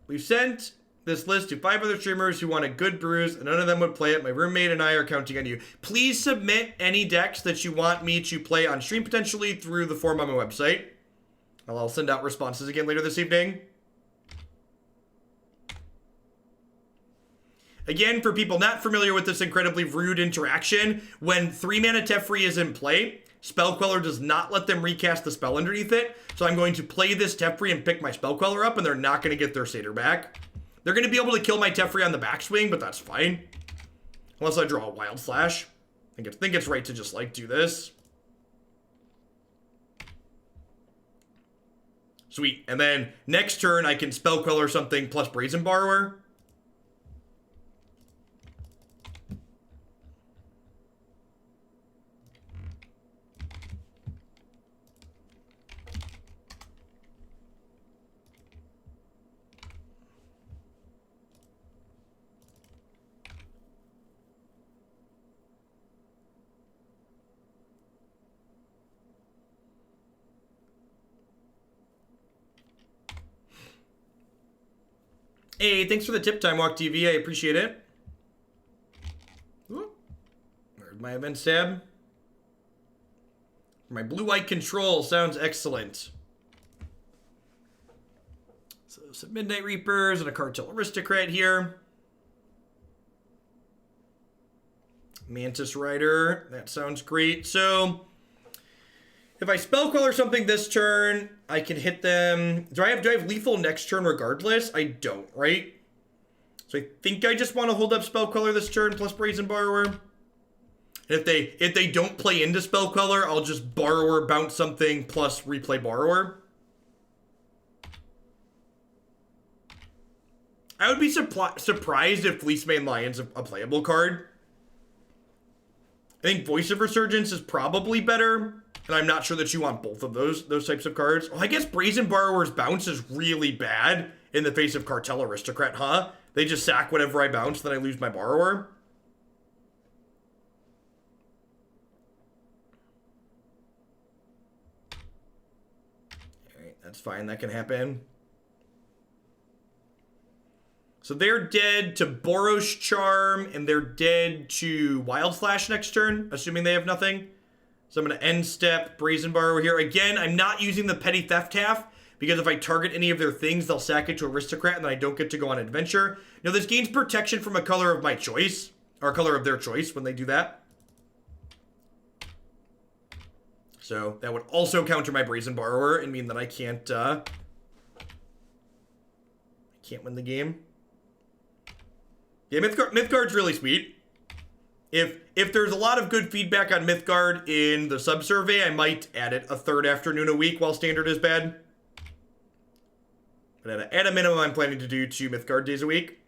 Speaker 1: We've sent this list to 5 other streamers who want a good brews, and none of them would play it. My roommate and I are counting on you. Please submit any decks that you want me to play on stream, potentially through the form on my website. I'll send out responses again later this evening. Again, for people not familiar with this incredibly rude interaction, when 3 mana Teferi is in play, Spell Queller does not let them recast the spell underneath it. So I'm going to play this Teferi and pick my Spell Queller up, and they're not going to get their Satyr back. They're going to be able to kill my Teferi on the backswing, but that's fine. Unless I draw a Wild Slash. I think it's right to just, like, do this. Sweet. And then next turn, I can Spell Queller something plus Brazen Borrower. Hey, thanks for the tip, Time Walk TV. I appreciate it. Ooh. Where's my events tab? My blue-white control sounds excellent. So some Midnight Reapers and a Cartel Aristocrat here. Mantis Rider. That sounds great. So if I Spell Queller something this turn, I can hit them. Do I have lethal next turn regardless? I don't, right? So I think I just want to hold up Spell Queller this turn plus Brazen Borrower. If they don't play into Spell Queller, I'll just Borrower, bounce something, plus replay Borrower. I would be surprised if Fleecemane Lion's a playable card. I think Voice of Resurgence is probably better, and I'm not sure that you want both of those types of cards. Oh, I guess Brazen Borrower's bounce is really bad in the face of Cartel Aristocrat, huh? They just sack whatever I bounce, then I lose my Borrower. Alright, that's fine, that can happen. So they're dead to Boros Charm, and they're dead to Wild Slash next turn, assuming they have nothing. So I'm going to end step Brazen Borrower here. Again, I'm not using the Petty Theft half, because if I target any of their things, they'll sack it to Aristocrat, and then I don't get to go on adventure. Now, this gains protection from a color of my choice, or a color of their choice when they do that. So that would also counter my Brazen Borrower and mean that I can't win the game. Yeah, Mythgard's really sweet. If there's a lot of good feedback on Mythgard in the sub-survey, I might add it a third afternoon a week while Standard is bad. But at a minimum, I'm planning to do 2 Mythgard days a week.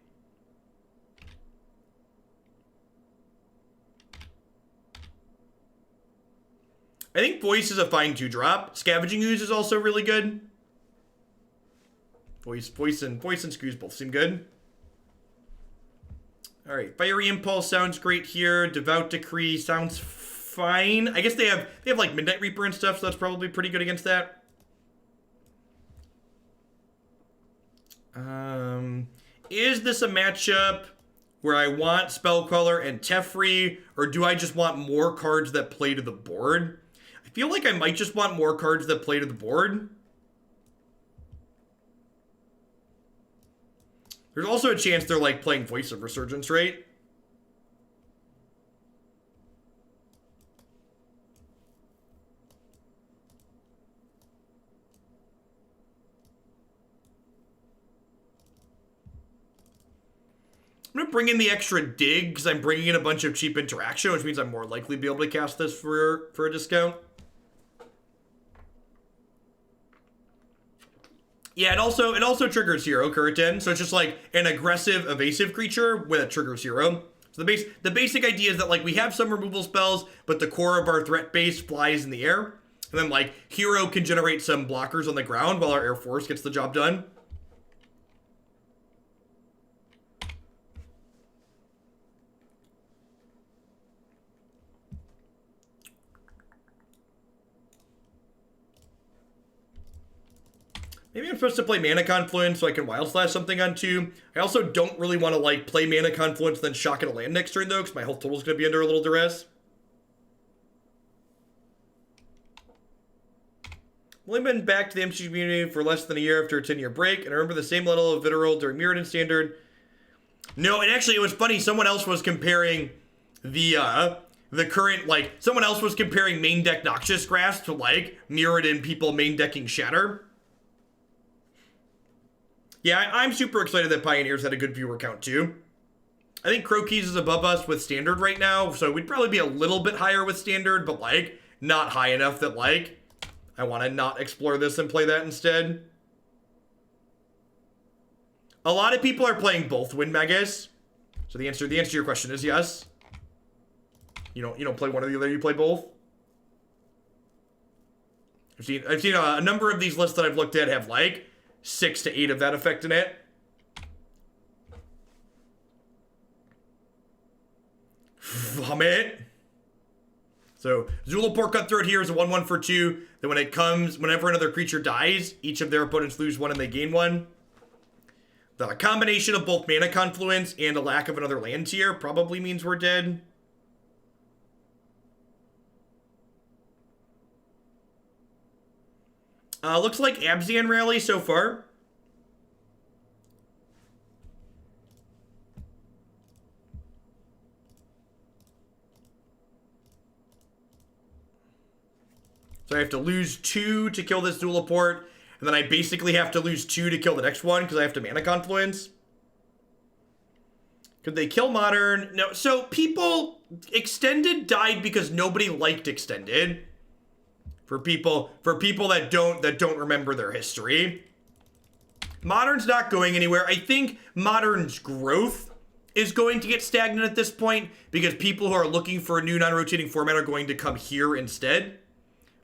Speaker 1: I think Voice is a fine 2-drop. Scavenging Ooze is also really good. Voice and Screws both seem good. Alright, Fiery Impulse sounds great here. Devout Decree sounds fine. I guess they have like Midnight Reaper and stuff, so that's probably pretty good against that. Is this a matchup where I want Spell Queller and Teferi, or do I just want more cards that play to the board? I feel like I might just want more cards that play to the board. There's also a chance they're like playing Voice of Resurgence, right? I'm going to bring in the extra dig because I'm bringing in a bunch of cheap interaction, which means I'm more likely to be able to cast this for a discount. Yeah, it also triggers Hero Curtain, so it's just like an aggressive, evasive creature with a triggers Hero. So the basic idea is that like we have some removal spells, but the core of our threat base flies in the air, and then like Hero can generate some blockers on the ground while our Air Force gets the job done. Maybe I'm supposed to play Mana Confluence so I can Wild Slash something on 2. I also don't really want to like play Mana Confluence then shock at a land next turn though, because my health total is going to be under a little duress. I've only been back to the MCG community for less than a year after a 10-year break, and I remember the same level of Vitriol during Mirrored and Standard. No, and actually it was funny, someone else was comparing the current, like, someone else was comparing main deck Noxious Grasp to like Mirrored and people main decking Shatter. Yeah, I'm super excited that Pioneers had a good viewer count, too. I think Croakeys is above us with Standard right now, so we'd probably be a little bit higher with Standard, but, like, not high enough that, like, I want to not explore this and play that instead. A lot of people are playing both Windmagus, so the answer to your question is yes. You don't play one or the other, you play both? I've seen a number of these lists that I've looked at have, like, 6 to 8 of that effect in it. Vomit. So, Zulaport Cutthroat here is a 1/1 for 2. Then whenever another creature dies, each of their opponents lose 1 and they gain 1. The combination of both Mana Confluence and a lack of another land tier probably means we're dead. Looks like Abzian Rally so far. So I have to lose 2 to kill this Zulaport, and then I basically have to lose 2 to kill the next one because I have to Mana Confluence. Could they kill Modern? No. So people, Extended died because nobody liked Extended. For people that don't remember their history. Modern's not going anywhere. I think Modern's growth is going to get stagnant at this point because people who are looking for a new non-rotating format are going to come here instead.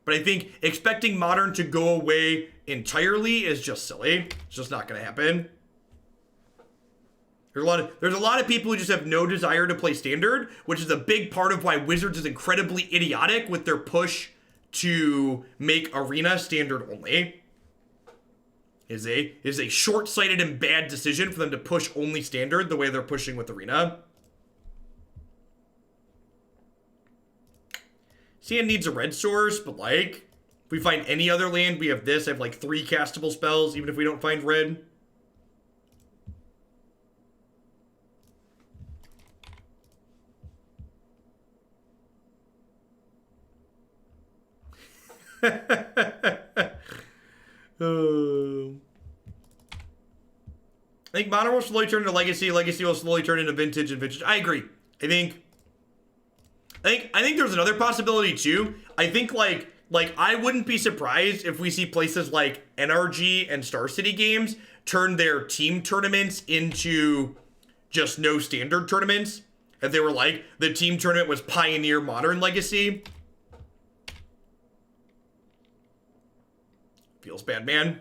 Speaker 1: But I think expecting Modern to go away entirely is just silly. It's just not going to happen. There's a lot of people who just have no desire to play Standard, which is a big part of why Wizards is incredibly idiotic with their push to make Arena Standard only. Is a short-sighted and bad decision for them to push only Standard the way they're pushing with Arena. Sand needs a red source, but like, if we find any other land, we have this. I have like 3 castable spells, even if we don't find red. I think Modern will slowly turn into Legacy. Legacy will slowly turn into Vintage, and Vintage. I agree. I think there's another possibility too. I think like I wouldn't be surprised if we see places like NRG and Star City Games turn their team tournaments into just no Standard tournaments. If they were like the team tournament was Pioneer, Modern, Legacy. Feels bad, man.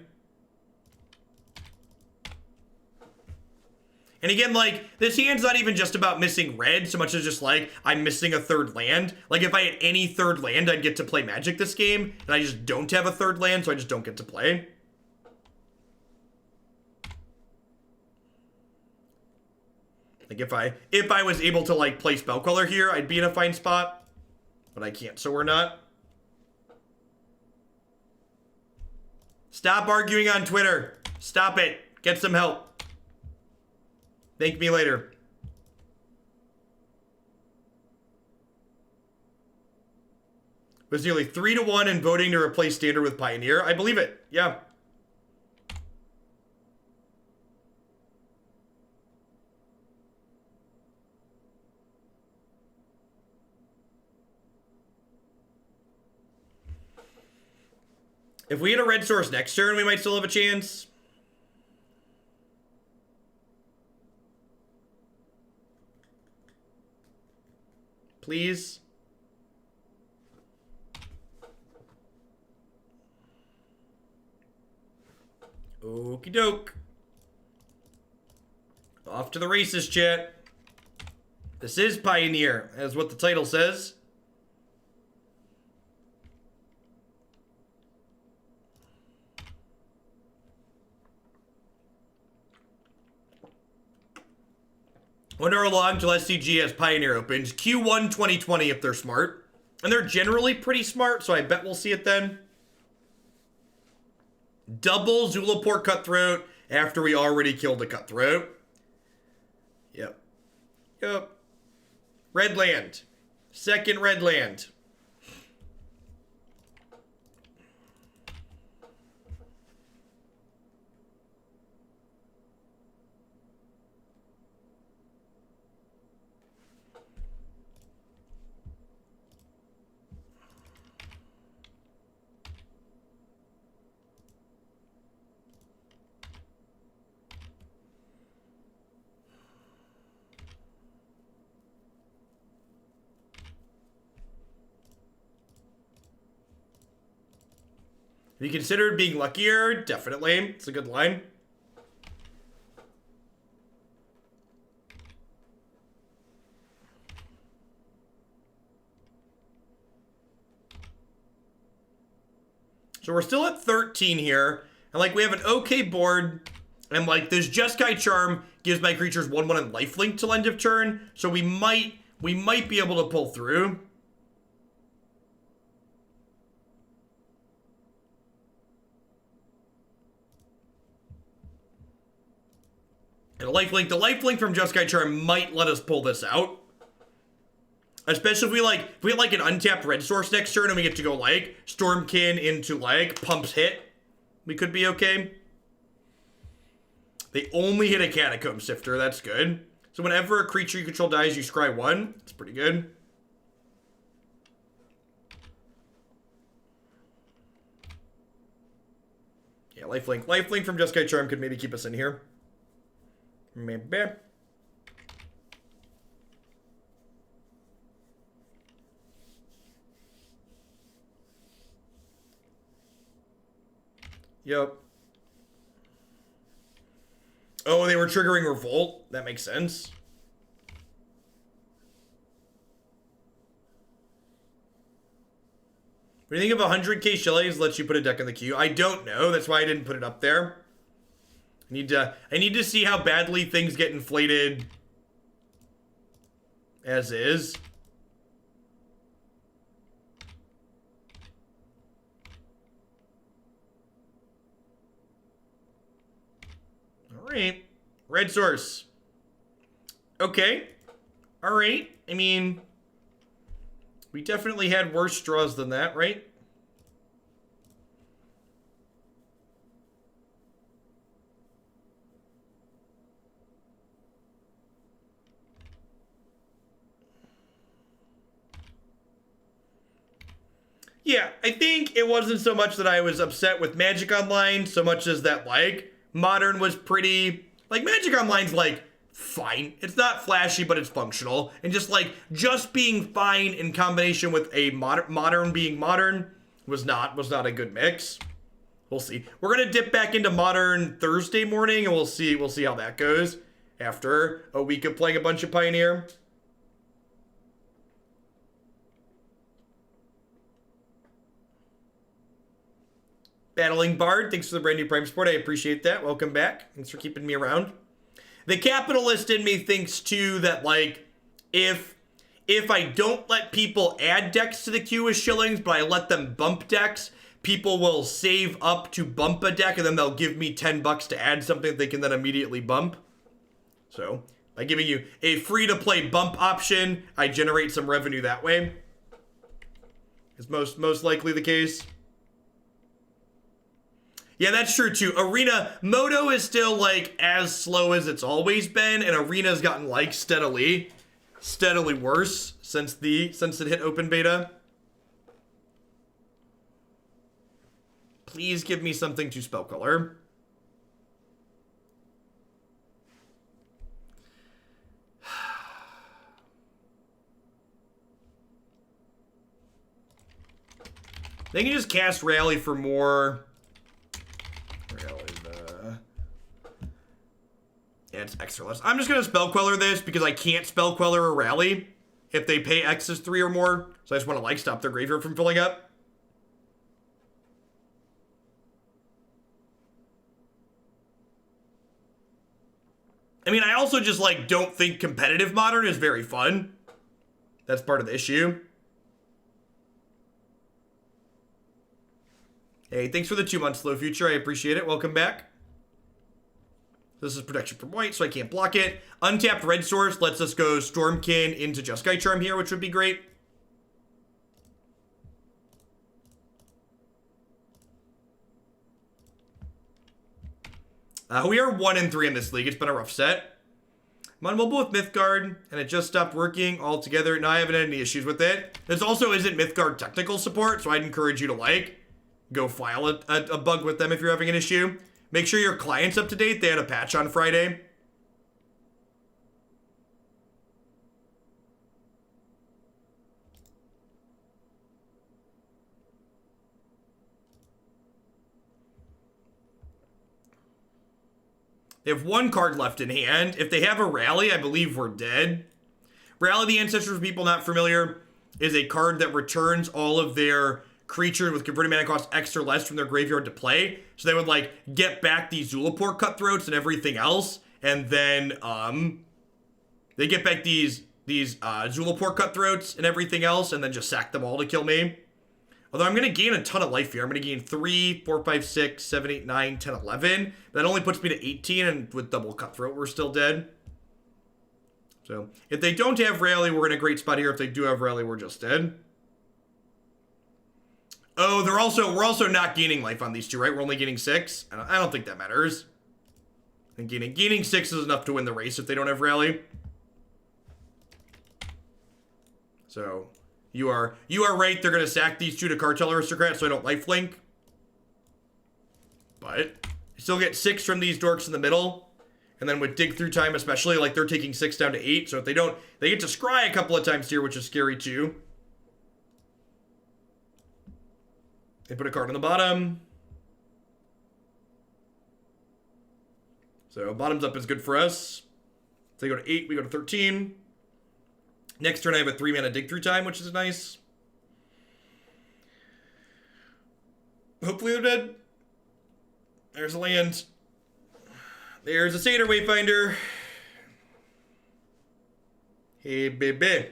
Speaker 1: And again, like, this hand's not even just about missing red so much as just like, I'm missing a third land. Like, if I had any third land, I'd get to play Magic this game. And I just don't have a third land, so I just don't get to play. Like, if I was able to, like, play Spell Queller here, I'd be in a fine spot. But I can't, so we're not. Stop arguing on Twitter. Stop it. Get some help. Thank me later. It was nearly 3-1 in voting to replace Standard with Pioneer. I believe it. Yeah. If we had a red source next turn, we might still have a chance. Please. Okie doke. Off to the races, chat. This is Pioneer, as what the title says. Wonder how long till SCG has Pioneer opens. Q1 2020 if they're smart. And they're generally pretty smart, so I bet we'll see it then. Double Zulaport Cutthroat after we already killed a Cutthroat. Yep. Yep. Red land. Second red land. Have you considered being luckier? Definitely. It's a good line. So we're still at 13 here. And like we have an okay board. And like this Jeskai Charm gives my creatures 1/1 and lifelink till end of turn. So we might be able to pull through. And the lifelink from Jeskai Charm might let us pull this out. Especially if we have like an untapped red source next turn and we get to go like Stormkin into like Pumps hit. We could be okay. They only hit a Catacomb Sifter, that's good. So whenever a creature you control dies, you scry 1. It's pretty good. Yeah, lifelink. Lifelink from Jeskai Charm could maybe keep us in here. Maybe. Yep. Oh, they were triggering Revolt. That makes sense. What do you think of 100k shillings lets you put a deck in the queue? I don't know. That's why I didn't put it up there. I need to see how badly things get inflated as is. All right. Red source. Okay. All right. I mean, we definitely had worse draws than that, right? Yeah, I think it wasn't so much that I was upset with Magic Online so much as that, like, Modern was pretty... Like, Magic Online's, like, fine. It's not flashy, but it's functional. And just, like, just being fine in combination with a Modern being Modern was not a good mix. We'll see. We're going to dip back into Modern Thursday morning, and we'll see how that goes after a week of playing a bunch of Pioneer. Battling Bard, thanks for the brand new Prime support. I appreciate that. Welcome back. Thanks for keeping me around. The capitalist in me thinks too that, like, if I don't let people add decks to the queue with shillings, but I let them bump decks, people will save up to bump a deck, and then they'll give me $10 to add something that they can then immediately bump. So, by giving you a free-to-play bump option, I generate some revenue that way. Is most likely the case. Yeah, that's true too. Arena, Moto is still like as slow as it's always been, and Arena's gotten like steadily worse since it hit open beta. Please give me something to Spell Queller. They can just cast Rally for more. Yeah, it's extra less. I'm just going to Spell Queller this because I can't Spell Queller a Rally if they pay X's 3 or more. So I just want to, like, stop their graveyard from filling up. I mean, I also just, like, don't think competitive Modern is very fun. That's part of the issue. Hey, thanks for the 2 months, Slow Future. I appreciate it. Welcome back. This is protection from white, so I can't block it. Untapped red source lets us go Stormkin into Jeskai Charm here, which would be great. We are 1-3 in this league. It's been a rough set. I'm on mobile with Mythgard, and it just stopped working altogether. No, I haven't had any issues with it. This also isn't Mythgard technical support, so I'd encourage you to, like, go file a bug with them if you're having an issue. Make sure your client's up to date. They had a patch on Friday. They have 1 card left in hand. If they have a Rally, I believe we're dead. Rally the Ancestors, for people not familiar, is a card that returns all of their creatures with converted mana cost X or less from their graveyard to play. So they would, like, get back these Zulaport Cutthroats and everything else. And then, they get back these Zulaport Cutthroats and everything else, and then just sack them all to kill me. Although I'm going to gain a ton of life here. I'm going to gain 3, 4, 5, 6, 7, 8, 9, 10, 11. That only puts me to 18, and with double Cutthroat, we're still dead. So, if they don't have Rally, we're in a great spot here. If they do have Rally, we're just dead. Oh, we're also not gaining life on these two, right? We're only gaining 6. I don't think that matters. I think gaining 6 is enough to win the race if they don't have Rally. So you are right. They're gonna sack these 2 to Cartel Aristocrat, so I don't lifelink. But I still get 6 from these dorks in the middle. And then with Dig Through Time especially, like they're taking 6 down to 8. So if they don't, they get to scry a couple of times here, which is scary too. They put a card on the bottom. So bottoms up is good for us. If they go to 8, we go to 13. Next turn I have a 3 mana Dig Through Time, which is nice. Hopefully they're dead. There's a land. There's a Satyr Wayfinder. Hey, baby.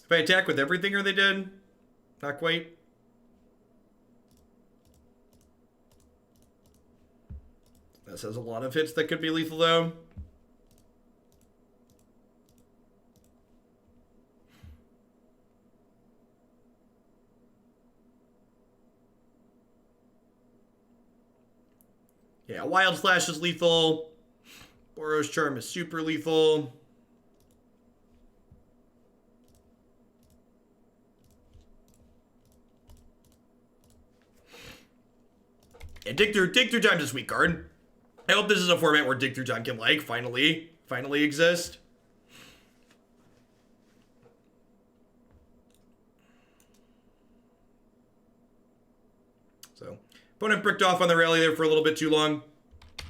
Speaker 1: If I attack with everything, are they dead? Not quite. This has a lot of hits that could be lethal, though. Yeah, Wild Slash is lethal. Boros Charm is super lethal. Yeah, Dig Through Time is a sweet card. I hope this is a format where Dig Through Time can, like, finally exist. So, opponent bricked off on the rally there for a little bit too long.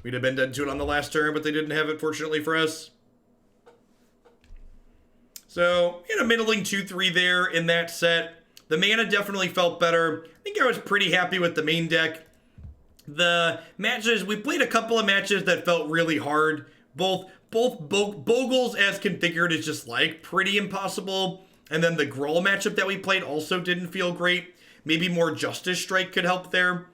Speaker 1: We'd have been dead to it on the last turn, but they didn't have it, fortunately for us. So, middling 2-3 there in that set. The mana definitely felt better. I think I was pretty happy with the main deck. The matches, we played a couple of matches that felt really hard. Both Bogles as configured is just like pretty impossible. And then the Gruul matchup that we played also didn't feel great. Maybe more Justice Strike could help there.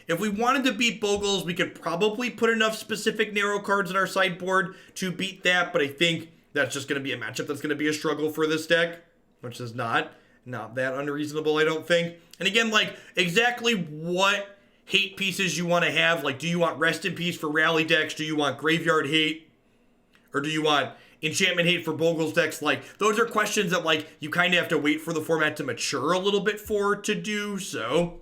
Speaker 1: If we wanted to beat Bogles, we could probably put enough specific narrow cards in our sideboard to beat that. But I think that's just going to be a matchup that's going to be a struggle for this deck. Which is not that unreasonable, I don't think. And again, like, exactly what hate pieces you want to have. Like, do you want Rest in Peace for rally decks? Do you want Graveyard hate? Or do you want Enchantment hate for Bogles decks? Like, those are questions that, like, you kind of have to wait for the format to mature a little bit for to do. So,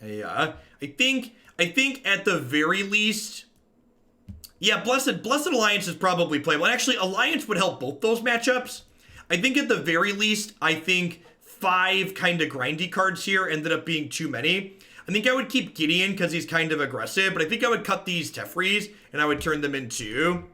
Speaker 1: yeah, I think at the very least, yeah, Blessed Alliance is probably playable. And actually, Alliance would help both those matchups. I think at the very least, I think 5 kind of grindy cards here ended up being too many. I think I would keep Gideon because he's kind of aggressive, but I think I would cut these Teferis and I would turn them into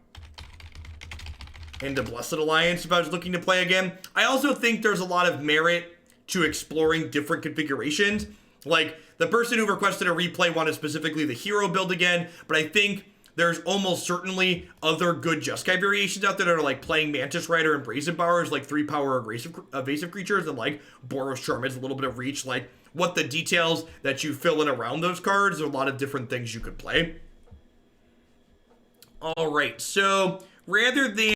Speaker 1: Blessed Alliance if I was looking to play again. I also think there's a lot of merit to exploring different configurations. Like, the person who requested a replay wanted specifically the hero build again, but I think there's almost certainly other good Jeskai variations out there that are like playing Mantis Rider and Brazen Borrower as like 3-power evasive creatures, and like Boros Charm is a little bit of reach. Like, what the details that you fill in around those cards, there are a lot of different things you could play. All right, so rather than